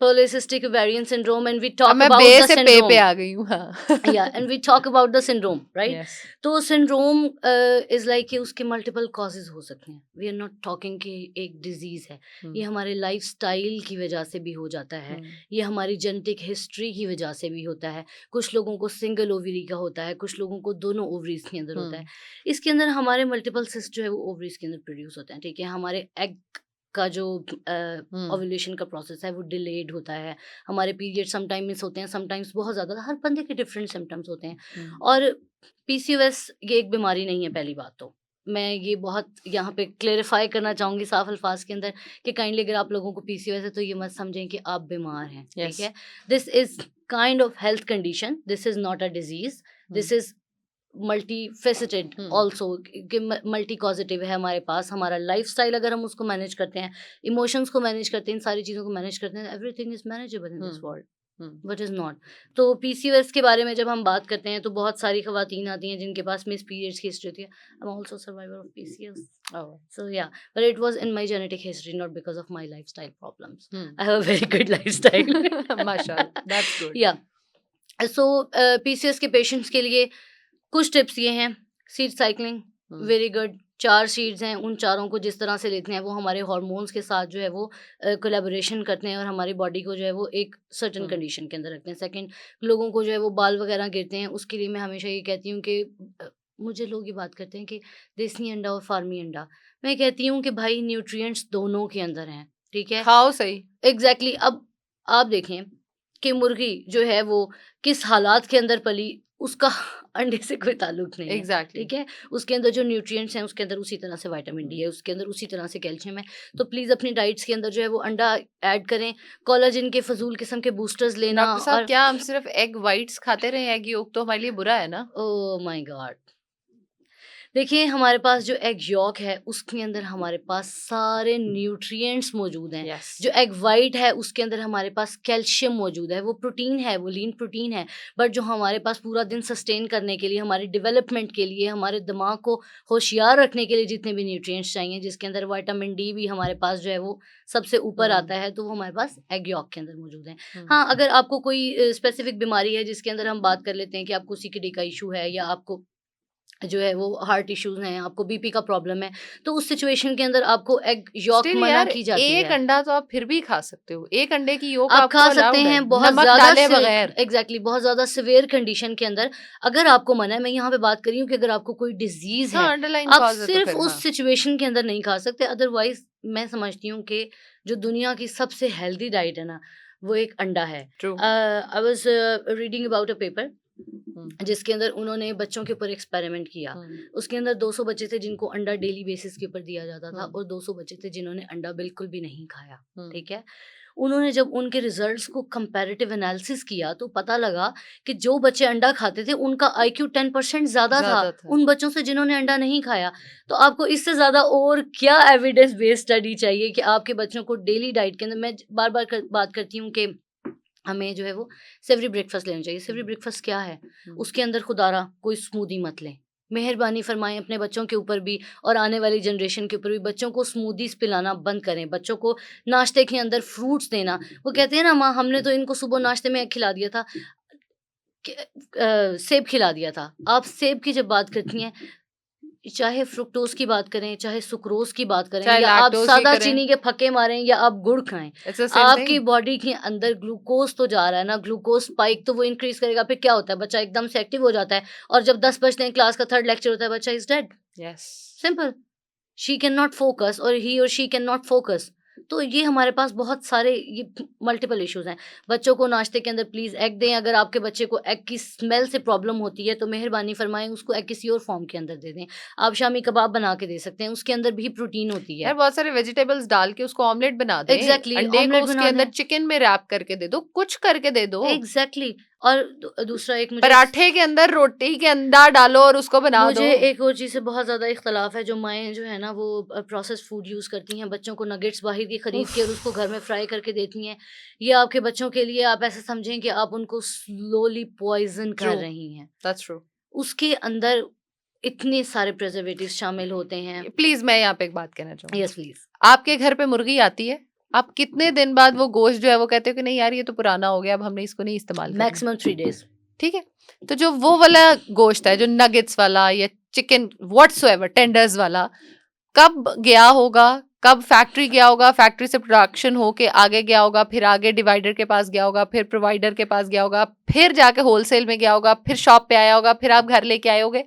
polycystic ovarian syndrome, and we अब talk मैं about बे the से पे syndrome. आ गई हूँ। हाँ। Yeah, and we talk about the syndrome, right? Yes. तो syndrome is like कि उसके multiple causes हो सकते हैं. We are not talking कि एक disease है. हुँ। ये हमारे lifestyle की वजह से भी हो जाता है. हुँ। ये हमारी genetic history की वजह से भी होता है. कुछ लोगों को single ovary का होता है, कुछ लोगों को दोनों ovaries के अंदर होता है. हुँ। इसके अंदर हमारे multiple cysts जो है वो ovaries के अंदर produce होते हैं, ठीक है? हमारे egg का जो हुँ। ओव्यूलेशन का प्रोसेस है वो डिलेड होता है। हमारे पीरियड समटाइम मिस होते हैं, समटाइम्स बहुत ज़्यादा, हर बंदे के डिफरेंट सिम्पटम्स होते हैं। हुँ। और पीसीओएस ये एक बीमारी नहीं है, पहली बात तो। मैं ये बहुत यहाँ पे क्लेरिफ़ाई करना चाहूँगी साफ अल्फाज के अंदर कि काइंडली अगर आप लोगों को पीसीओएस है तो ये मत समझें कि आप बीमार हैं, ठीक यस। है? This is kind of health condition, this is not a disease, hmm. This is multi faceted hmm. Also, कि मल्टी कॉजेटिव है हमारे पास। हमारा लाइफस्टाइल अगर हम उसको मैनेज करते हैं, इमोशंस को मैनेज करते हैं, इन सारी चीज़ों को मैनेज करते हैं, everything is manageable in this hmm. World, hmm. But is not. तो पीसीओएस के बारे में जब हम बात करते हैं तो बहुत सारी खवातीन आती हैं जिनके पास मिस पीरियड्स की हिस्ट्री होती है। I am also survivor of PCOS, oh! so yeah, but it was in my genetic history, not because of my lifestyle problems. Hmm. I have a very good lifestyle. माशाल्लाह, that's good. Yeah, so PCOS के पेशेंट्स के लिए कुछ टिप्स ये हैं। Seed cycling, hmm. Very good. 4 seeds हैं, उन चारों को जिस तरह से लेते हैं वो हमारे हार्मोन्स के साथ जो है वो कोलैबोरेशन करते हैं और हमारी बॉडी को जो है वो एक सर्टेन हुँ। कंडीशन के अंदर रखते हैं। सेकंड, लोगों को जो है वो बाल वगैरह गिरते हैं, उसके लिए मैं हमेशा ये कहती हूँ कि मुझे लोग ये बात करते हैं कि देसी अंडा और फार्मी अंडा। मैं कहती हूँ कि भाई न्यूट्रिएंट्स दोनों के अंदर हैं, ठीक है? खाओ सही। एग्ज़ैक्टली। अब आप देखें कि मुर्गी जो है वो किस हालात के अंदर पली, उसका अंडे से कोई ताल्लुक नहीं है, एग्ज़ैक्टली। ठीक है? उसके अंदर जो न्यूट्रिएंट्स हैं उसके अंदर उसी तरह से विटामिन डी है, उसके अंदर उसी तरह से कैल्शियम है। तो प्लीज़ अपनी डाइट्स के अंदर जो है वो अंडा ऐड करें, कोलाजन के फ़ज़ूल किस्म के बूस्टर्स लेना। डॉक्टर साहब और क्या हम सिर्फ़ एग व्हाइट्स खाते रहें? एग योक तो हमारे लिए बुरा है ना? Oh my God! देखिए, हमारे पास जो एग यॉक है उसके अंदर हमारे पास सारे न्यूट्रिएंट्स मौजूद हैं। यस। जो एग वाइट है उसके अंदर हमारे पास कैल्शियम मौजूद है, वो प्रोटीन है, वो लीन प्रोटीन है, बट जो हमारे पास पूरा दिन सस्टेन करने के लिए, हमारे डेवलपमेंट के लिए, हमारे दिमाग को होशियार रखने के लिए जितने भी न्यूट्रिएंट्स चाहिए, जिसके अंदर विटामिन डी भी हमारे पास जो है वो सबसे ऊपर हुँ। आता है, तो वो हमारे पास एग यॉक के अंदर मौजूद है। हुँ। हाँ, अगर आपको कोई स्पेसिफिक बीमारी है जिसके अंदर हम बात कर लेते हैं कि आपको सीकेडी का इशू है या आपको जो है वो हार्ट इश्यूज हैं, आपको बीपी का प्रॉब्लम है, तो उस सिचुएशन के अंदर आपको एग यॉक स्टिल मना यार की जाती एक है। अंडा तो आप फिर भी खा सकते हो, एक अंडे की योक आप आपको खा सकते अलाउड है हैं बहुत नमक ज़्यादा डाले बगैर। एग्ज़ैक्टली बहुत ज़्यादा सिवियर कंडीशन के अंदर अगर आपको मना है, मैं यहाँ पे बात कर रही हूँ कि अगर आपको कोई डिज़ीज़ हाँ है, अंडरलाइन आप कॉज है तो सिर्फ़ फिर हाँ उस सिचुएशन के अंदर नहीं खा सकते, अदरवाइज़ मैं समझती हूँ कि जो दुनिया की सबसे हेल्दी डाइट है ना, वो एक अंडा है। True. I was reading about a paper जिसके अंदर उन्होंने बच्चों के ऊपर एक्सपेरिमेंट किया। उसके अंदर 200 बच्चे थे जिनको अंडा डेली बेसिस के ऊपर दिया जाता था और 200 बच्चे थे जिन्होंने अंडा बिल्कुल भी नहीं खाया, ठीक है? उन्होंने जब उनके रिजल्ट्स को कंपैरेटिव एनालिसिस किया तो पता लगा कि जो बच्चे अंडा खाते थे उनका आईक्यू 10% ज़्यादा था ज्यादा था। उन बच्चों से जिन्होंने अंडा नहीं खाया। तो आपको इससे ज़्यादा और क्या एविडेंस बेस्ड स्टडी चाहिए कि आपके बच्चों को डेली डाइट के अंदर मैं बार-बार बात करती हूँ कि हमें जो है वो सेवरी ब्रेकफास्ट लेना चाहिए। सेवरी ब्रेकफास्ट क्या है? उसके अंदर खुदारा कोई स्मूदी मत लें। मेहरबानी फरमाएँ अपने बच्चों के ऊपर भी और आने वाली जनरेशन के ऊपर भी बच्चों को स्मूदीज़ पिलाना बंद करें। बच्चों को नाश्ते के अंदर फ्रूट्स देना। वो कहते हैं ना माँ हमने तो इनको सुबह नाश्ते में खिला दिया था सेब खिला दिया था। आप सेब की जब बात करती हैं चाहे फ्रुक्टोज़ की बात करें, चाहे सुक्रोज़ की बात करें चाहे या आप लैक्टोज की सादा करें, चीनी के फक्के मारें या आप गुड़ खाएँ, इट्स द सेम आपकी थिंग। बॉडी के अंदर ग्लूकोज़ तो जा रहा है ना, ग्लूकोज़ स्पाइक तो वो इंक्रीज़ करेगा, फिर क्या होता है? बच्चा एकदम से एक्टिव हो जाता है और जब 10 बजते हैं क्लास का 3rd लेक्चर होता है, बच्चा is dead, yes. Simple. She can not focus और ही और शी कैन नॉट फोकस। तो ये हमारे पास बहुत सारे ये मल्टीपल इश्यूज हैं। बच्चों को नाश्ते के अंदर प्लीज़ एग दें। अगर आपके बच्चे को एग की स्मेल से प्रॉब्लम होती है तो मेहरबानी फरमाएं उसको एग किसी और फॉर्म के अंदर दे दें। आप शामी कबाब बना के दे सकते हैं, उसके अंदर भी प्रोटीन होती यार है। बहुत सारे वेजिटेबल्स डाल के उसको ऑमलेट बना दें, एग्जैक्टली अंडे को ऑमलेट उसके बना अंदर दें। चिकन में रैप करके दे दो, कुछ करके दे दो। एग्जैक्टली और दूसरा एक पराठे के अंदर रोटी के अंडा डालो और उसको बना दो। मुझे एक और चीज़ से बहुत ज़्यादा इख्तलाफ है, जो माएँ जो है ना वो प्रोसेस्ड फूड यूज़ करती हैं, बच्चों को नगेट्स बाहर की खरीद उफ, के और उसको घर में फ्राई करके देती हैं। ये आपके बच्चों के लिए आप ऐसा समझें कि आप उनको स्लोली पॉइज़न ट्रू, कर रही हैं। That's true. उसके अंदर इतने सारे प्रिजर्वेटिव्स शामिल होते हैं। प्लीज मैं यहाँ पे एक बात कहना चाहूंगी। Yes please. आपके घर पे मुर्गी आती है, आप कितने दिन बाद वो गोश्त जो है वो कहते हो कि नहीं यार ये तो पुराना हो गया, अब हमने इसको नहीं इस्तेमाल करना, मैक्सिमम 3 डेज़। ठीक है? तो जो वो वाला गोश्त है, जो नगेट्स वाला या चिकन व्हाट्सोएवर टेंडर्स वाला, कब गया होगा, कब फैक्ट्री गया होगा, फैक्ट्री से प्रोडक्शन होके आगे गया होगा, फिर आगे डिवाइडर के पास गया होगा, फिर प्रोवाइडर के पास गया होगा, फिर जाके होलसेल में गया होगा, फिर शॉप पे आया होगा, फिर आप घर लेके आए होगे।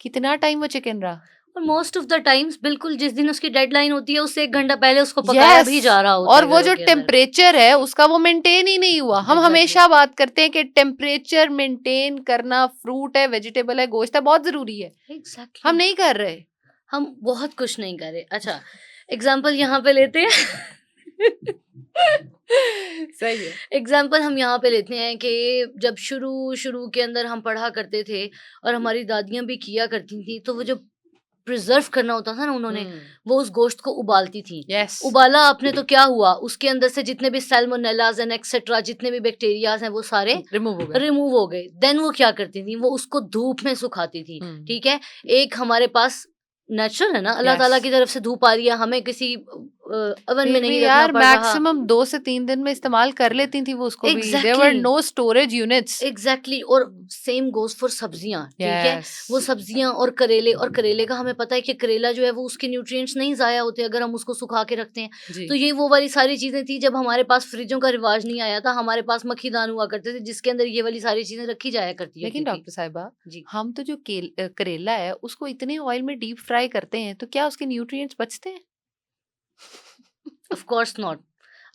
कितना टाइम वो चिकन रहा? और मोस्ट ऑफ द टाइम्स बिल्कुल जिस दिन उसकी डेडलाइन होती है उससे 1 घंटा पहले उसको पकाया भी जा रहा होता और है वो घरों जो के अंदर। टेम्परेचर है उसका वो मेंटेन ही नहीं हुआ। हम एग्जैक्टली हमेशा बात करते हैं कि टेम्परेचर मेंटेन करना, फ्रूट है, वेजिटेबल है, गोश्त है, बहुत जरूरी है। एग्जैक्टली हम नहीं कर रहे। हम बहुत कुछ नहीं कर रहे। अच्छा एग्जाम्पल यहाँ पे लेते हैं सही है। एग्जाम्पल हम यहाँ पे लेते हैं कि जब शुरू शुरू के अंदर हम पढ़ा करते थे और हमारी दादियाँ भी किया करती थी, तो वो जो प्रिजर्व करना होता था ना उन्होंने, वो उस गोश्त को उबालती थी। यस। उबाला आपने तो क्या हुआ, उसके अंदर से जितने भी सैल्मोनेलाज एंड एक्सेट्रा जितने भी बैक्टीरियाज हैं वो सारे रिमूव हो गया। रिमूव हो गए। देन वो क्या करती थी, वो उसको धूप में सुखाती थी। ठीक है, एक हमारे पास नेचुरल है ना, अल्लाह ताला यस। की तरफ से धूप आ रही है, हमें किसी ओवन में फिर नहीं भी रखना यार पड़ रहा। मैक्सिमम 2 से 3 दिन में इस्तेमाल कर लेती थी वो उसको भी। There were exactly no storage units. Exactly और सेम गोज फॉर सब्जियां। ठीक है, यस। वो सब्जियां और करेले का हमें पता है कि करेला जो है वो उसके न्यूट्रिएंट्स नहीं जाया होते अगर हम उसको सुखा के रखते हैं। जी। तो ये वो वाली सारी चीजें थी जब हमारे पास फ्रिजों का रिवाज नहीं आया था, हमारे पास मक्खी दान हुआ करते थे जिसके अंदर ये वाली सारी चीजें रखी जाया करती लेकिन होती थी। डॉक्टर साहिबा, जी हम तो जो करेला है उसको इतने ऑयल में डीप फ्राई करते हैं, तो क्या उसके न्यूट्रिएंट्स बचते हैं? Of course not.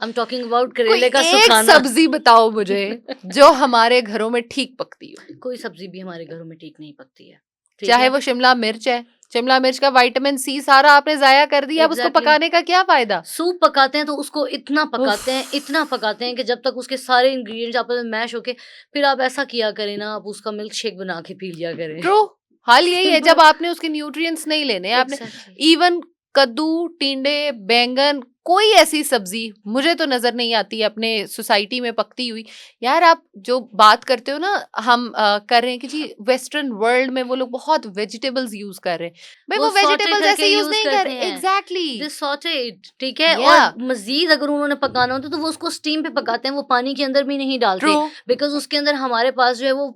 I am talking about कोई करेले का एक सुखाना। सब्जी बताओ मुझे जो हमारे घरों में ठीक पकती हो। कोई सब्जी भी हमारे घरों में ठीक नहीं पकती है। ठीक चाहे है? वो शिमला मिर्च है, शिमला मिर्च का विटामिन सी सारा आपने जाया कर दिया, अब उसको Exactly. पकाने का क्या फायदा? सूप पकाते हैं तो उसको इतना पकाते हैं, उफ। इतना पकाते हैं कि जब तक उसके सारे इंग्रेडिएंट्स आपस में मैश होके, फिर आप ऐसा किया करें ना, आप उसका मिल्क शेक बना के पी लिया करें। ट्रू। हाल यही है, Simple. जब आपने उसके न्यूट्रिएंट्स नहीं लेने, आपने Exactly. इवन कद्दू, टिंडे, बैंगन, कोई ऐसी सब्जी मुझे तो नजर नहीं आती है अपने सोसाइटी में पकती हुई। यार आप जो बात करते हो ना, हम कर रहे हैं कि जी वेस्टर्न वर्ल्ड में वो लोग बहुत वेजिटेबल्स यूज कर रहे हैं, भाई वो वो सॉटे वेजिटेबल्स करके ऐसे यूज यूज नहीं कर करते रहे। हैं, एग्जैक्टली। दे सॉटे इट, ठीक है। या और मजीद अगर उन्होंने पकाना होता तो वो उसको स्टीम पे पकाते हैं, वो पानी के अंदर भी नहीं डालते, ट्रू। बिकॉज उसके अंदर हमारे पास जो है वो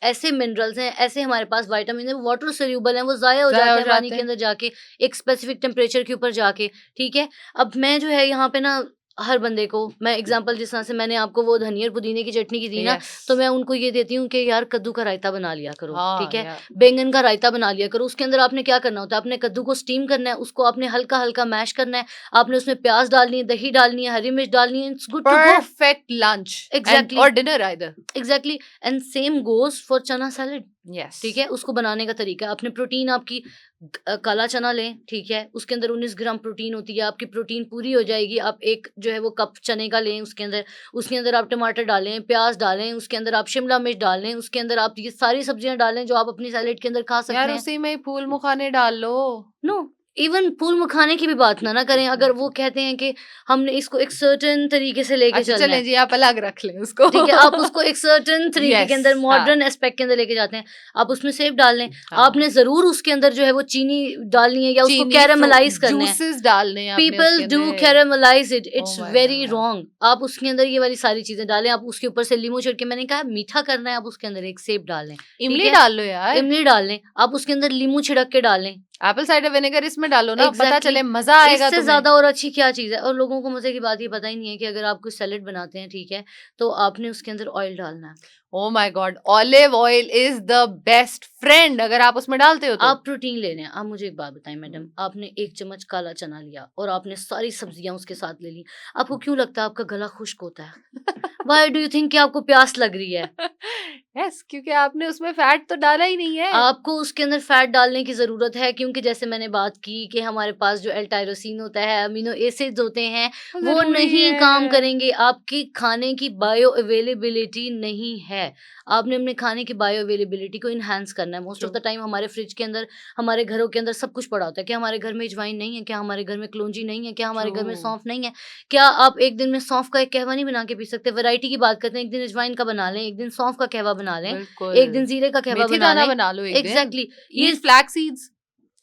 ऐसे मिनरल्स हैं, ऐसे हमारे पास विटामिन है, वाटर सोल्यूबल हैं, वो ज़ाया हो ज़ाया जाते हो हैं पानी जाते के हैं। अंदर जाके, एक स्पेसिफिक टेम्परेचर के ऊपर जाके, ठीक है। अब मैं जो है यहाँ पे ना हर बंदे को मैं एग्जांपल, जिस तरह से मैंने आपको वो धनिया और पुदीने की चटनी की दी ना, यस। तो मैं उनको ये देती हूँ कि यार कद्दू का रायता बना लिया करो, हाँ ठीक है। या बैंगन का रायता बना लिया करो। उसके अंदर आपने क्या करना होता है, आपने कद्दू को स्टीम करना है, उसको आपने हल्का हल्का मैश करना है, आपने उसमें प्याज डालनी है, दही डालनी है, हरी मिर्च डालनी है, it's good to go. Perfect lunch and exactly, और dinner either. Exactly. And same goes for chana salad, yes. ठीक है। उसको बनाने का तरीका, आपने प्रोटीन आपकी काला चना लें, ठीक है। उसके अंदर 19 ग्राम प्रोटीन होती है, आपकी प्रोटीन पूरी हो जाएगी। आप एक जो है वो कप चने का लें, उसके अंदर आप टमाटर डालें, प्याज डालें, उसके अंदर आप शिमला मिर्च डालें, उसके अंदर आप ये सारी सब्जियां डालें जो आप अपनी सैलेड के अंदर खा सकते यार हैं। उसी में ही फूल मुखाने डाल लो। नो, इवन फूल मखाने की भी बात ना करें, अगर वो कहते हैं कि हमने इसको एक सर्टेन तरीके से लेके अच्छा चलना चलें है, जी, आप अलग रख लें उसको। ठीक है। आप उसको एक सर्टेन तरीके के यस। अंदर, हाँ मॉडर्न एस्पेक्ट के अंदर लेके जाते हैं, आप उसमें सेब डाल लें। हाँ। आपने जरूर उसके अंदर जो है वो चीनी डालनी है या उसको चीनी कैरामलाइज करना है। जूसेस डालने हैं आपने पीपल उसके डू अंदर। Caramelise it, oh it's my very God. Wrong. आप उसके अंदर ये वाली सारी चीजें डालें, आप उसके ऊपर से लीमू छिड़के, मैंने कहा मीठा करना है, आप उसके अंदर एक सेब डाल लें, ठीक इमली है। डाल लो यार। इमली डाल लें, आप उसके अंदर लीमू छिड़क के डालें। एप्पल साइडर विनेगर इसमें डालो ना, पता एग्जैक्टली, चले मजा आएगा इससे तुम्हें। ज्यादा और अच्छी क्या चीज है। और लोगों को मजे की बात ये पता ही नहीं है कि अगर आप कोई सैलेड बनाते हैं, ठीक है, तो आपने उसके अंदर ऑयल डालना है। Oh my God, olive oil is the best friend अगर आप उसमें डालते हो तो। आप प्रोटीन ले रहे हैं, आप मुझे एक बात बताएं मैडम, आपने 1 चम्मच काला चना लिया और आपने सारी सब्जियां उसके साथ ले ली, आपको क्यों लगता है आपका गला खुश्क होता है? व्हाई डू यू थिंक कि आपको प्यास लग रही है? यस, क्योंकि आपने उसमें फैट तो डाला ही नहीं है। आपको उसके अंदर फैट डालने की ज़रूरत है, क्योंकि जैसे मैंने बात की कि हमारे पास जो एल टायरोसिन होता है, अमीनो एसिड्स होते हैं, वो जरूरी नहीं काम है। करेंगे। आपकी खाने की बायो अवेलेबिलिटी नहीं है। आपने अपने खाने की बायो अवेलेबिलिटी को एनहांस करना है। Most of True. The time हमारे फ्रिज के अंदर, हमारे घरों के अंदर सब कुछ पड़ा होता है। क्या हमारे घर में अजवाइन नहीं है? क्या हमारे घर में कलौंजी नहीं है? क्या हमारे घर में True. सौंफ नहीं है? क्या आप एक दिन में सौंफ का एक कहवा नहीं बना के पी सकते? वैरायटी की बात करते हैं, एक दिन अजवाइन का बना लें, एक दिन सौंफ का कहवा बना लें, एक दिन बिल्कुल। जीरे का कहवा मेथी बना दाना लें। बना लो एक दिन। एग्जैक्टली, ये ईट फ्लैक्स सीड्स।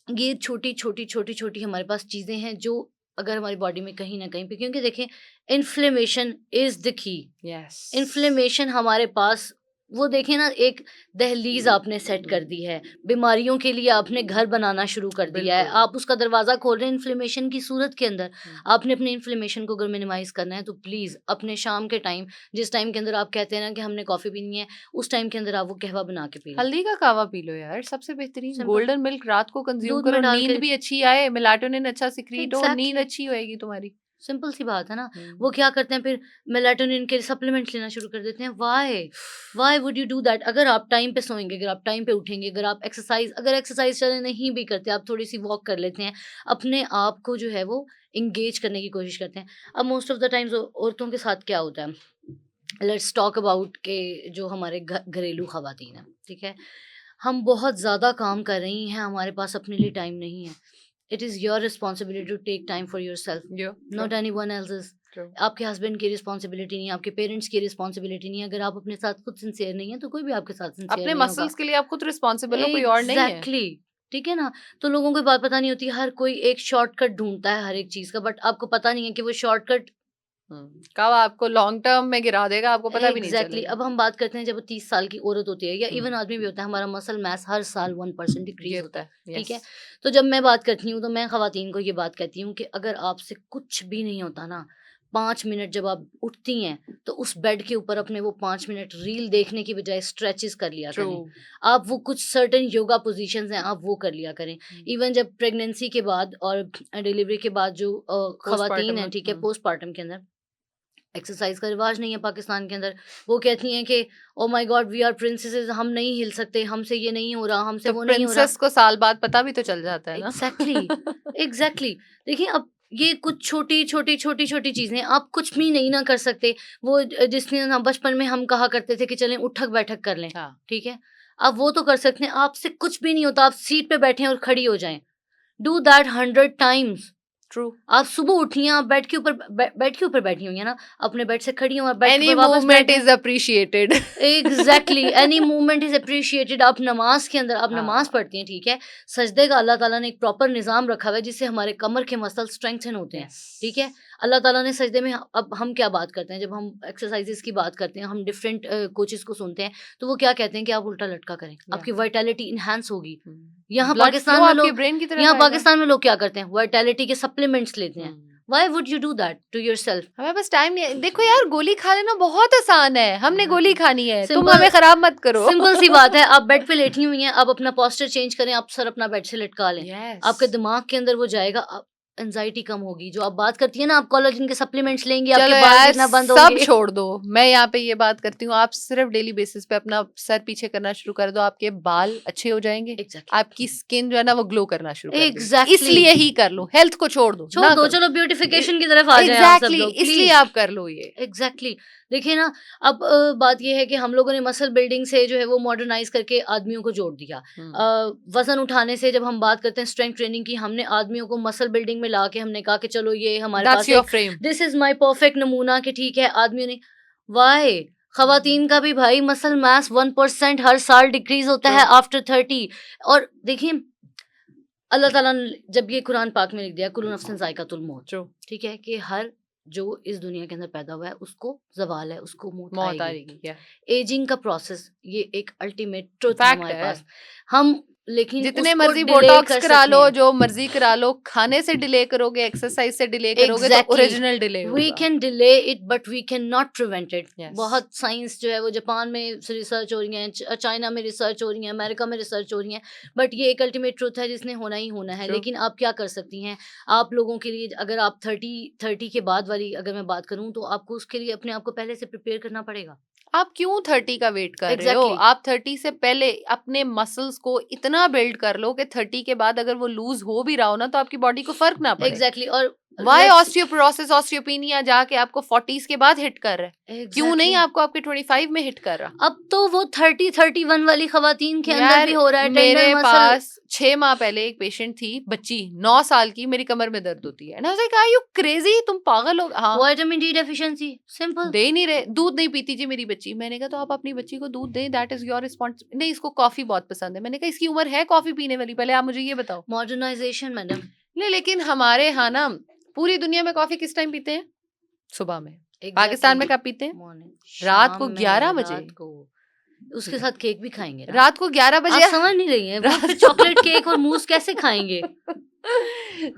ये छोटी-छोटी हमारे पास चीज़ें हैं जो अगर हमारी बॉडी में कहीं न कहीं पे, क्योंकि देखें, inflammation is the key. Yes. Inflammation हमारे पास, वो देखें ना, एक दहलीज़ आपने सेट कर दी है। बीमारियों के लिए आपने घर बनाना शुरू कर दिया है। बिल्कुल। आप उसका दरवाज़ा खोल रहे हैं इन्फ्लेमेशन की सूरत के अंदर। हम्म। आपने अपने इन्फ्लेमेशन को अगर मिनिमाइज़ करना है तो प्लीज़ अपने शाम के टाइम, जिस टाइम के अंदर आप कहते हैं ना कि हमने कॉफ़ी पीनी है, उस टाइम के अंदर आप वो कहवा बना के पी लें। हल्दी का कावा पी लो यार, सबसे बेहतरीन। सिंपल, गोल्डन मिल्क रात को कंज्यूम दूध करो, में डाल नींद के, भी अच्छी आए, मेलाटोनिन अच्छा सिक्रीट हो, नींद एग्ज़ैक्टली। अच्छी होएगी तुम्हारी। सिंपल सी बात है ना। हम्म। वो क्या करते हैं फिर, मेलाटोनिन के सप्लीमेंट्स लेना शुरू कर देते हैं। Why? Why would you do that? अगर आप टाइम पे सोएँगे, अगर आप टाइम पे उठेंगे, अगर एक्सरसाइज़ चले नहीं भी करते, आप थोड़ी-सी वॉक कर लेते हैं, अपने आप को जो है वो एंगेज करने की कोशिश करते हैं। अब मोस्ट ऑफ द टाइम्स औरतों के साथ क्या होता है? लेट्स टॉक अबाउट के जो हमारे घरेलू ख़वातीन हैं, ठीक है? हम बहुत ज़्यादा काम कर रही हैं, हमारे पास अपने लिए टाइम नहीं है। It is your responsibility to take time for yourself, you not anyone else's. True. आपके हस्बैंड की रिस्पॉन्सिबिलिटी नहीं है, आपके पेरेंट्स की रिस्पॉन्सिबिलिटी नहीं है। अगर आप अपने साथ खुद सिंसियर नहीं है, तो कोई भी आपके साथ सिंसियर अपने नहीं होगा। मसल्स के लिए आप खुद रिस्पॉन्सिबल हो, कोई और नहीं है। एग्जैक्टली, ठीक है ना। तो लोगों को बात पता नहीं होती, हर कोई एक शॉर्टकट ढूंढता है हर एक चीज का, बट आपको पता नहीं है कि वो शॉर्टकट, कब आपको लॉन्ग टर्म में गिरा देगा आपको पता भी नहीं एग्जैक्टली। चलेगा। अब हम बात करते हैं, जब वो 30 साल की औरत होती है या इवन हम्म, आदमी भी होता है, हमारा मसल मास हर साल 1% डिक्रीज होता गिरता है, है। ठीक है। यस। तो जब मैं बात करती हूँ, तो मैं खवातीन को ये बात कहती हूँ कि अगर आपसे कुछ भी नहीं होता ना, 5 मिनट जब आप उठती हैं, तो उस बेड के ऊपर अपने वो 5 मिनट रील देखने की बजाय स्ट्रेचेस कर लिया ट्रू। करें। आप वो कुछ सर्टेन योगा पोजीशंस हैं, आप वो कर लिया करें। इवन जब प्रेगनेंसी के बाद और डिलीवरी के बाद जो खवातीन पोस्टमार्टम हैं, में। ठीक है, पोस्टमार्टम के अंदर एक्सरसाइज का रिवाज नहीं है पाकिस्तान के अंदर। वो कहती हैं कि oh my god, we are princesses, हम नहीं हिल सकते, हमसे ये नहीं हो रहा, हमसे तो वो नहीं हो रहा। प्रिंसेस को साल बाद पता भी तो चल जाता है ना। Exactly, exactly. देखिए, अब ये कुछ छोटी छोटी चीजें, आप कुछ भी नहीं ना कर सकते। वो जिसने ना बचपन में हम कहा करते थे कि चलें उठक बैठक कर लें, हाँ। ठीक है, आप वो तो कर सकते हैं। आपसे कुछ भी नहीं होता, आप सीट पे बैठे और खड़ी हो जाएं, डू दैट 100 टाइम्स। ट्रू। आप सुबह उठी हैं, आप बेड के ऊपर बैठी हुई हैं ना, अपने बेड से खड़ी हुई, बेड एनी के ऊपर वापस मूवमेंट बैठ is appreciated. Exactly, any movement is appreciated. आप नमाज के अंदर आप नमाज हाँ, पढ़ती हैं, ठीक है, सजदे का अल्लाह ताला ने एक प्रॉपर निज़ाम रखा हुआ है जिससे हमारे कमर के मसल स्ट्रेंथन होते हैं, ठीक है। अल्लाह ताला ने सजदे में, अब हम क्या बात करते हैं, जब हम एक्सरसाइजेस की बात करते हैं, हम डिफरेंट कोचेस को सुनते हैं, तो वो क्या कहते हैं कि आप उल्टा लटका करें, आपकी वाइटैलिटी इनहांस होगी। यहाँ ब्लड पाकिस्तान फ्लो में आपके लोग ब्रेन की तरफ यहाँ आएगा। पाकिस्तान में लोग क्या करते हैं, वाइटैलिटी के सप्लीमेंट्स लेते हैं। Why would you do that to yourself? हमें बस टाइम नहीं है। देखो यार, गोली खा लेना बहुत आसान है, हमने गोली खानी है, तुम सिंपल हमें खराब मत करो। सिंपल सी बात है, आप बेड पे लेटी हुई हैं, आप अपना पोस्चर चेंज करें, आप सर अपना बेड से लटका लें, आपके यस। दिमाग के अंदर वो जाएगा, एंजाइटी कम होगी। जो आप बात करती है ना, आप कोलेजन के सप्लीमेंट्स लेंगी, चलो आपके बाल यार, गिरना बंद सब होंगे। छोड़ दो, मैं यहाँ पे ये बात करती हूँ, आप सिर्फ डेली बेसिस पे अपना सर पीछे करना शुरू कर दो, आपके बाल अच्छे हो जाएंगे, एग्जैक्टली आपकी स्किन जो है ना वो ग्लो करना शुरू कर देगी। एग्जैक्टली इसलिए ही कर लो, हेल्थ को छोड़ दो, छोड़ ना दो, करो। चलो ब्यूटिफिकेशन की तरफ आ जाए आप सब एग्जैक्टली, लोग, इसलिए प्लीज। आप कर लो ये। एग्जैक्टली देखिए ना, अब बात ये है कि हम लोगों ने मसल बिल्डिंग से जो है वो मॉडर्नाइज करके आदमियों को जोड़ दिया। वजन उठाने से जब हम बात करते हैं स्ट्रेंथ ट्रेनिंग की, हमने आदमियों को मसल बिल्डिंग में ला के हमने कहा कि चलो ये हमारे दैट्स पास योर एक frame. This is my perfect नमूना कि ठीक है, आदमियों ने वाई खवातीन का भी भाई मसल मास 1% हर साल डिक्रीज होता है आफ्टर 30। और देखिए अल्लाह ताला ने जब ये कुरान पाक में लिख दिया कुल्लु नफ्सिन ज़ाइक़ातुल मौत, ट्रू। ठीक है, कि हर जो इस दुनिया के अंदर पैदा हुआ है उसको ज़वाल है, उसको मौत मौत आएगी। आएगी क्या? एजिंग का प्रोसेस ये एक अल्टीमेट ट्रुथ है फैक्ट हमारे है। पास। हम लेकिन जितने उसको मर्जी डिले बोटॉक्स कर करा सकते लो, हैं। जो मर्जी करा लो, खाने से डिले करोगे, एक्सरसाइज से डिले करोगे, तो एग्जैक्टली ओरिजिनल डिले वी होगा। Can delay it but we can not prevent it. Yes. बहुत साइंस जो है वो जापान में रिसर्च हो रही है, चाइना में रिसर्च हो रही है, अमेरिका में रिसर्च हो रही है, बट ये एक अल्टीमेट ट्रुथ है जिसने होना ही होना है। True. लेकिन आप क्या कर सकती हैं, आप लोगों के लिए अगर आप 30 के बाद वाली अगर मैं बात करूं तो आपको उसके लिए अपने आप को पहले से प्रिपेयर करना पड़ेगा। आप क्यों 30 का वेट कर रहे हो? एग्जैक्टली आप 30 से पहले अपने मसल्स को इतना बिल्ड कर लो कि 30 के बाद अगर वो लूज हो भी रहा हो ना, तो आपकी बॉडी को फर्क ना पड़े। एग्जैक्टली और वाई let's- ऑस्टियोपोरोसिस, ऑस्टियोपेनिया जाके आपको 40s के बाद हिट कर रहा है? क्यों नहीं Exactly. आपको आपके 25 में हिट कर रहा? अब तो वो 30-31 वाली खवातीन के अंदर यार, भी हो रहा है मेरे टेंडर मसल। पास 6 माह पहले एक पेशेंट थी, बच्ची 9 साल की, मेरी कमर में दर्द होती है। लाइक आर यू क्रेजी, तुम पागल हो? हाँ, विटामिन डी डेफिशिएंसी, सिंपल। दे ही नहीं रहे, दूध नहीं पीती जी मेरी बच्ची। मैंने कहा तो आप अपनी बच्ची को दूध दें, दैट इज योर रिस्पॉन्स। नहीं, इसको कॉफी बहुत पसंद है। मैंने कहा इसकी उम्र है कॉफी पीने वाली? पहले आप मुझे ये बताओ। Modernisation madam. नहीं, लेकिन हमारे यहाँ ना पूरी दुनिया में कॉफी किस टाइम पीते हैं? सुबह में। पाकिस्तान में कब पीते हैं? मॉर्निंग, रात को 11 बजे। रात को उसके साथ केक भी खाएंगे ना? रात को 11 बजे। आप समझ नहीं रही हैं, वो फिर चॉकलेट केक और मूस कैसे खाएंगे?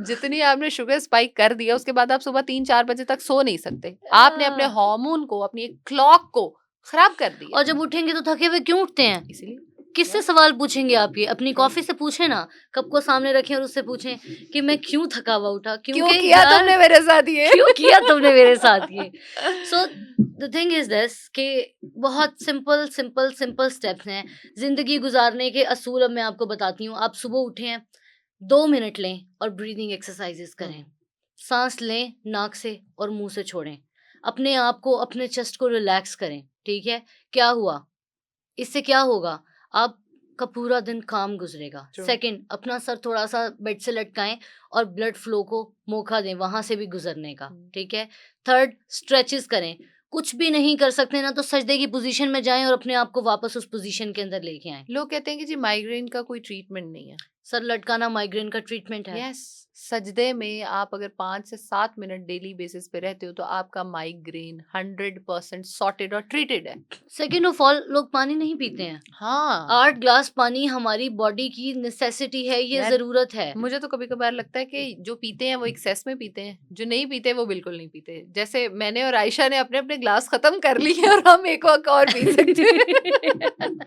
जितनी आपने शुगर स्पाइक कर दिया, उसके बाद आप सुबह 3-4 बजे तक सो नहीं सकते। आपने अपने हार्मोन को, अपनी एक क्लॉक को खराब कर दिया। और जब उठेंगे तो थके हुए क्यों उठते हैं? इसीलिए किससे सवाल पूछेंगे आप? ये अपनी कॉफी से पूछे ना, कप को सामने रखें और उससे पूछें कि मैं क्यों थका हुआ उठा, क्यों क्योंकि किया यार तुमने मेरे साथ ये? क्यों किया तुमने मेरे साथ ये? So the thing is this कि बहुत सिंपल सिंपल सिंपल स्टेप्स हैं जिंदगी गुजारने के असूल। अब मैं आपको बताती हूँ। आप सुबह उठे हैं, 2 मिनट लें और ब्रीदिंग एक्सरसाइजेस करें। सांस लें नाक से और मुंह से छोड़ें। अपने आप को, अपने चेस्ट को रिलैक्स करें, ठीक है? क्या हुआ? इससे क्या होगा? आपका पूरा दिन काम गुजरेगा। True. सेकंड, अपना सर थोड़ा सा बेड से लटकाएं और ब्लड फ्लो को मौका दें वहां से भी गुजरने का, ठीक है? थर्ड, स्ट्रेचेस करें। कुछ भी नहीं कर सकते ना तो सजदे की पोजीशन में जाएं और अपने आप को वापस उस पोजीशन के अंदर लेके आएं। लोग कहते हैं कि जी माइग्रेन का कोई ट्रीटमेंट नहीं है। सर लटकाना माइग्रेन का ट्रीटमेंट है। यस, सजदे में आप अगर 5 से 7 मिनट डेली बेसिस पे रहते हो तो आपका माइग्रेन 100% सॉर्टेड और ट्रीटेड है। सेकेंड ऑफ ऑल, लोग पानी नहीं पीते हैं। हाँ, 8 ग्लास पानी हमारी बॉडी की नेसेसिटी है, ये यार, जरूरत है। मुझे तो कभी कभार लगता है कि जो पीते हैं वो एक्सेस में पीते हैं, जो नहीं पीते वो बिल्कुल नहीं पीते। जैसे मैंने और आयशा ने अपने अपने ग्लास खत्म कर लिए और हम एक वक्त और पी सकते हैं।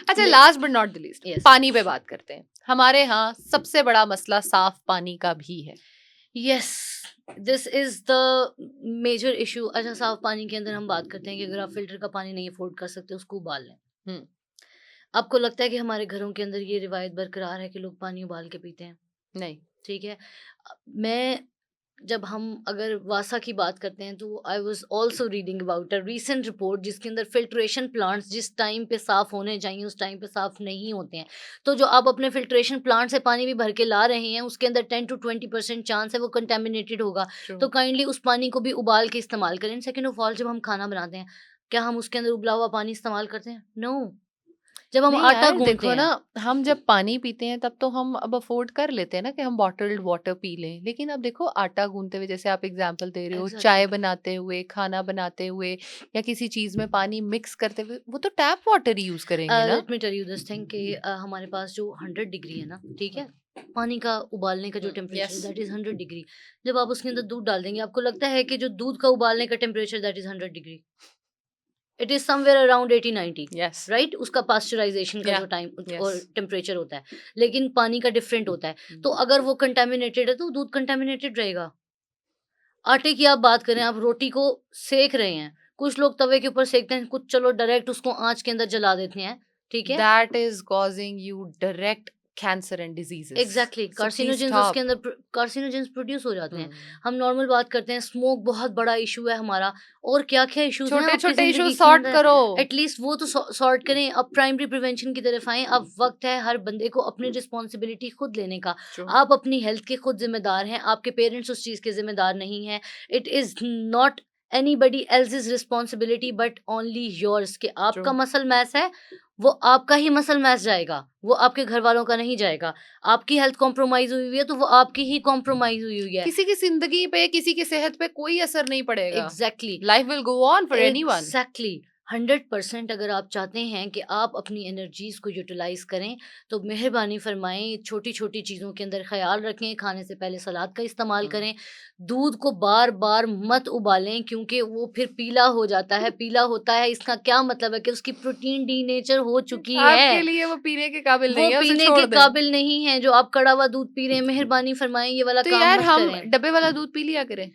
अच्छा, last but not the least, Yes. पानी पे बात करते हैं। हमारे यहाँ सबसे बड़ा मसला साफ पानी का भी है। Yes, this is the major issue. अच्छा, साफ पानी के अंदर हम बात करते हैं कि अगर आप फिल्टर का पानी नहीं अफोर्ड कर सकते उसको उबाल लें। आपको लगता है कि हमारे घरों के अंदर ये रिवायत बरकरार है कि लोग पानी उबाल के पीते हैं? नहीं। ठीक है, मैं जब हम अगर वासा की बात करते हैं तो I was also reading about a recent report जिसके अंदर फिल्ट्रेशन प्लांट्स जिस टाइम पे साफ होने चाहिए उस टाइम पे साफ नहीं होते हैं। तो जो आप अपने फिल्ट्रेशन प्लांट से पानी भी भर के ला रहे हैं उसके अंदर 10 to 20% चांस है वो कंटेमिनेटेड होगा। ट्रू। तो काइंडली उस पानी को भी उबाल के इस्तेमाल करें। सेकंड ऑफ ऑल, जब हम खाना बनाते हैं क्या हम उसके अंदर उबला हुआ पानी इस्तेमाल करते हैं? नो। जब हम नहीं आटा यार गूंथते देखो ना, हैं। हम जब पानी पीते हैं तब तो हम अब अफोर्ड कर लेते हैं ना कि हम बॉटल्ड वाटर पी लें, लेकिन अब देखो आटा गूंथते हुए, जैसे आप एग्जांपल दे रहे हो, एग्जैक्टली। चाय बनाते हुए, खाना बनाते हुए, या किसी चीज में पानी मिक्स करते हुए, वो तो टैप वाटर ही यूज करेंगे ना। Let me tell you this thing कि हमारे पास जो 100 डिग्री है ना, ठीक है, पानी का उबालने का जो टेम्परेचर है यस। That is 100 degree. जब आप उसके अंदर दूध डाल देंगे आपको लगता है कि जो दूध का उबालने का temperature that is 100 degree, it is somewhere around 80-90। Yes. Right, उसका पास्चराइजेशन का या। जो टाइम और यस। टेम्परेचर होता है, लेकिन पानी का डिफरेंट होता है। तो अगर वो कंटेमिनेटेड है तो दूध कंटेमिनेटेड रहेगा। आटे की आप बात करें, आप रोटी को सेक रहे हैं, कुछ लोग तवे के ऊपर सेकते हैं, कुछ चलो डायरेक्ट उसको आँच के अंदर जला देते हैं, ठीक है? That is causing you direct cancer and diseases. Exactly, so please carcinogens उसके स्टॉप। अंदर कार्सिनोजेंस प्रोड्यूस हो जाते हैं। हम नॉर्मल बात करते हैं, स्मोक बहुत बड़ा इशू है हमारा, और क्या क्या इश्यूज हैं छोटे आपकी छोटे इशू जिंदगी के सॉर्ट अंदर। करो। एटलीस्ट वो तो सॉर्ट करें। अब प्राइमरी प्रिवेंशन की तरफ आएं। अब वक्त है हर बंदे को अपनी रिस्पॉन्सिबिलिटी खुद लेने का। True. आप अपनी हेल्थ के खुद जिम्मेदार हैं, आपके पेरेंट्स उस चीज के जिम्मेदार नहीं हैं। It is not anybody else's responsibility but only yours. कि आपका True. मसल मैस है, वो आपका ही मसल मैस जाएगा, वो आपके घर वालों का नहीं जाएगा। आपकी हेल्थ कॉम्प्रोमाइज हुई हुई है तो वो आपकी ही कॉम्प्रोमाइज हुई हुई है। किसी की जिंदगी पे, किसी की सेहत पे कोई असर नहीं पड़ेगा। Exactly. Life will go on for anyone. Exactly. 100% अगर आप चाहते हैं कि आप अपनी एनर्जीज को यूटिलाइज करें तो मेहरबानी फरमाएं, छोटी छोटी चीज़ों के अंदर ख्याल रखें। खाने से पहले सलाद का इस्तेमाल करें। दूध को बार बार मत उबालें क्योंकि वो फिर पीला हो जाता है। पीला होता है इसका क्या मतलब है कि उसकी प्रोटीन डीनेचर हो चुकी आपके है, लिए वो पीने के काबिल वो नहीं है, उसे पीने छोड़ के दें। काबिल नहीं है। जो आप कड़ा हुआ दूध पी रहे हैं, मेहरबानी फरमाएं ये वाला तो काम यार मत हम करें। डब्बे वाला दूध पी लिया करें।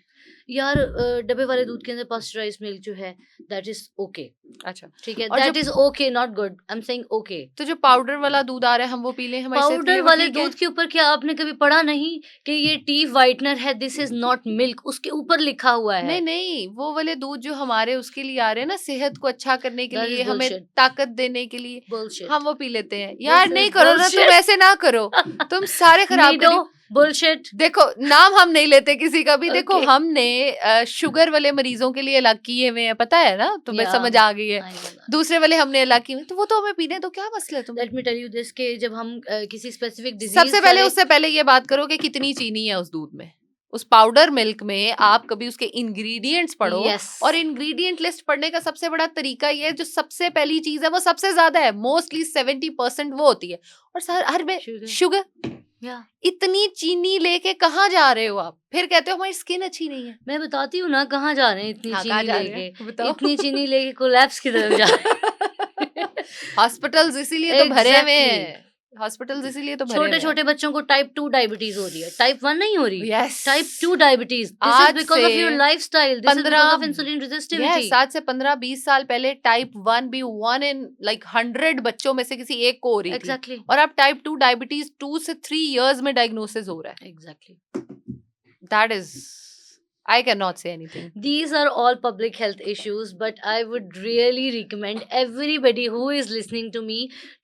यार डब्बे वाले दूध के अंदर पास्चराइज्ड मिल्क जो है दैट इज ओके, अच्छा। ठीक है, और जो that is okay, not good, I am saying okay. तो जो पाउडर वाला दूध आ रहा है हम वो पी लें, हमारी सेहत के लिए पाउडर वो वाले ठीक है? दूध के ऊपर क्या आपने कभी पढ़ा नहीं कि ये टी वाइटनर है, दिस इज नॉट मिल्क, उसके ऊपर लिखा हुआ है? नहीं नहीं, वो वाले दूध जो हमारे उसके लिए आ रहे हैं ना, सेहत को अच्छा करने के दैट लिए, इज हमें बुलशिट। ताकत देने के लिए, बुलशिट। हम वो पी लेते हैं। यार दिस नहीं इज करो ना, तुम बुलशिट। ऐसे ना करो, तुम सारे खराब नीडो करी। बुलशिट। देखो, नाम हम नहीं लेते किसी का भी। देखो ओके। हमने शुगर वाले मरीजों के लिए अलग किए हुए हैं, पता है ना, तुम्हें या समझ आ गई है। I know that. दूसरे वाले हमने अलग किए हुए हैं, तो वो तो हमें पीने दो, क्या मसला है तुम्हें। Let me tell you this कि जब हम किसी स्पेसिफिक सबसे डिजीज पहले, वाले। उससे पहले ये बात करो कि कितनी चीनी है उस दूध में, उस पाउडर मिल्क में। आप कभी उसके इंग्रेडिएंट्स पढ़ो। यस। और इंग्रेडिएंट लिस्ट पढ़ने का सबसे बड़ा तरीका ये है, जो सबसे पहली चीज है वो सबसे ज्यादा है, मोस्टली 70% वो होती है। और हर में शुगर। शुगर। या इतनी चीनी लेके कहाँ जा रहे हो आप? फिर कहते हो हमारी स्किन अच्छी नहीं है। मैं बताती हूँ ना कहाँ जा रहे हैं इतनी हाँ, कहाँ चीनी जा रहे लेके। हैं बताओ। इतनी चीनी लेके कोलैप्स की तरफ जा रहे हैं। हॉस्पिटल्स इसीलिए तो भरे हुए एग्जैक्टली। हैं। हॉस्पिटल्स इसीलिए तो भरे छोटे हुए हैं। छोटे बच्चों को टाइप 2 डायबिटीज हो रही है, टाइप 1 नहीं हो रही, yes. Type 2 diabetes. This is आज बिकॉज ऑफ से your lifestyle, this is 15 because of insulin resistivity. Yes, आज से 15-20 साल पहले टाइप 1 भी 1 इन लाइक 100 बच्चों में से किसी एक को हो रही थी। एग्जैक्टली। और अब टाइप 2 डायबिटीज 2 से 3 इयर्स में डायग्नोसिस हो रहा है। Exactly. That is, I cannot say anything. These are all public health issues, but I would really recommend everybody who is listening to me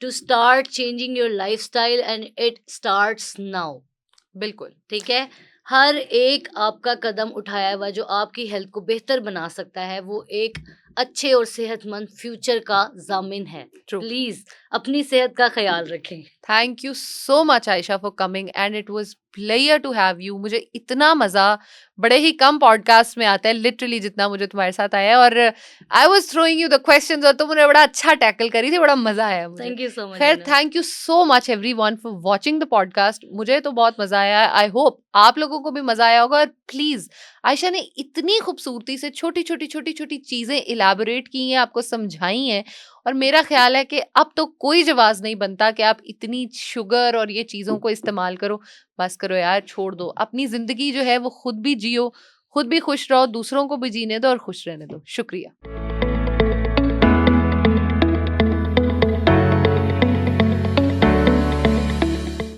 to start changing your lifestyle, and it starts now. बिल्कुल। ठीक है, हर एक आपका कदम उठाया हुआ जो आपकी हेल्थ को बेहतर बना सकता है वो एक अच्छे और सेहतमंद फ्यूचर का जामिन है। True. प्लीज अपनी सेहत का ख्याल रखें। Thank you so much Ayesha for coming, and it was pleasure to have you. मुझे इतना मजा बड़े ही कम पॉडकास्ट में आता है, लिटरली जितना मुझे तुम्हारे साथ आया। और I was throwing you the questions और तुमने बड़ा अच्छा टैकल करी थी, बड़ा मजा आया मुझे। Thank you so much. खैर, thank you so much everyone for watching the podcast. मुझे तो बहुत मजा आया, आई होप आप लोगों को भी मजा आया होगा। और प्लीज, आयशा ने इतनी खूबसूरती से छोटी छोटी चीजें इलैबोरेट की हैं, आपको समझाई हैं। और मेरा ख्याल है कि अब तो कोई जवाब नहीं बनता कि आप इतनी शुगर और ये चीज़ों को इस्तेमाल करो। बस करो यार, छोड़ दो। अपनी ज़िंदगी जो है वो खुद भी जियो, खुद भी खुश रहो, दूसरों को भी जीने दो और खुश रहने दो। शुक्रिया।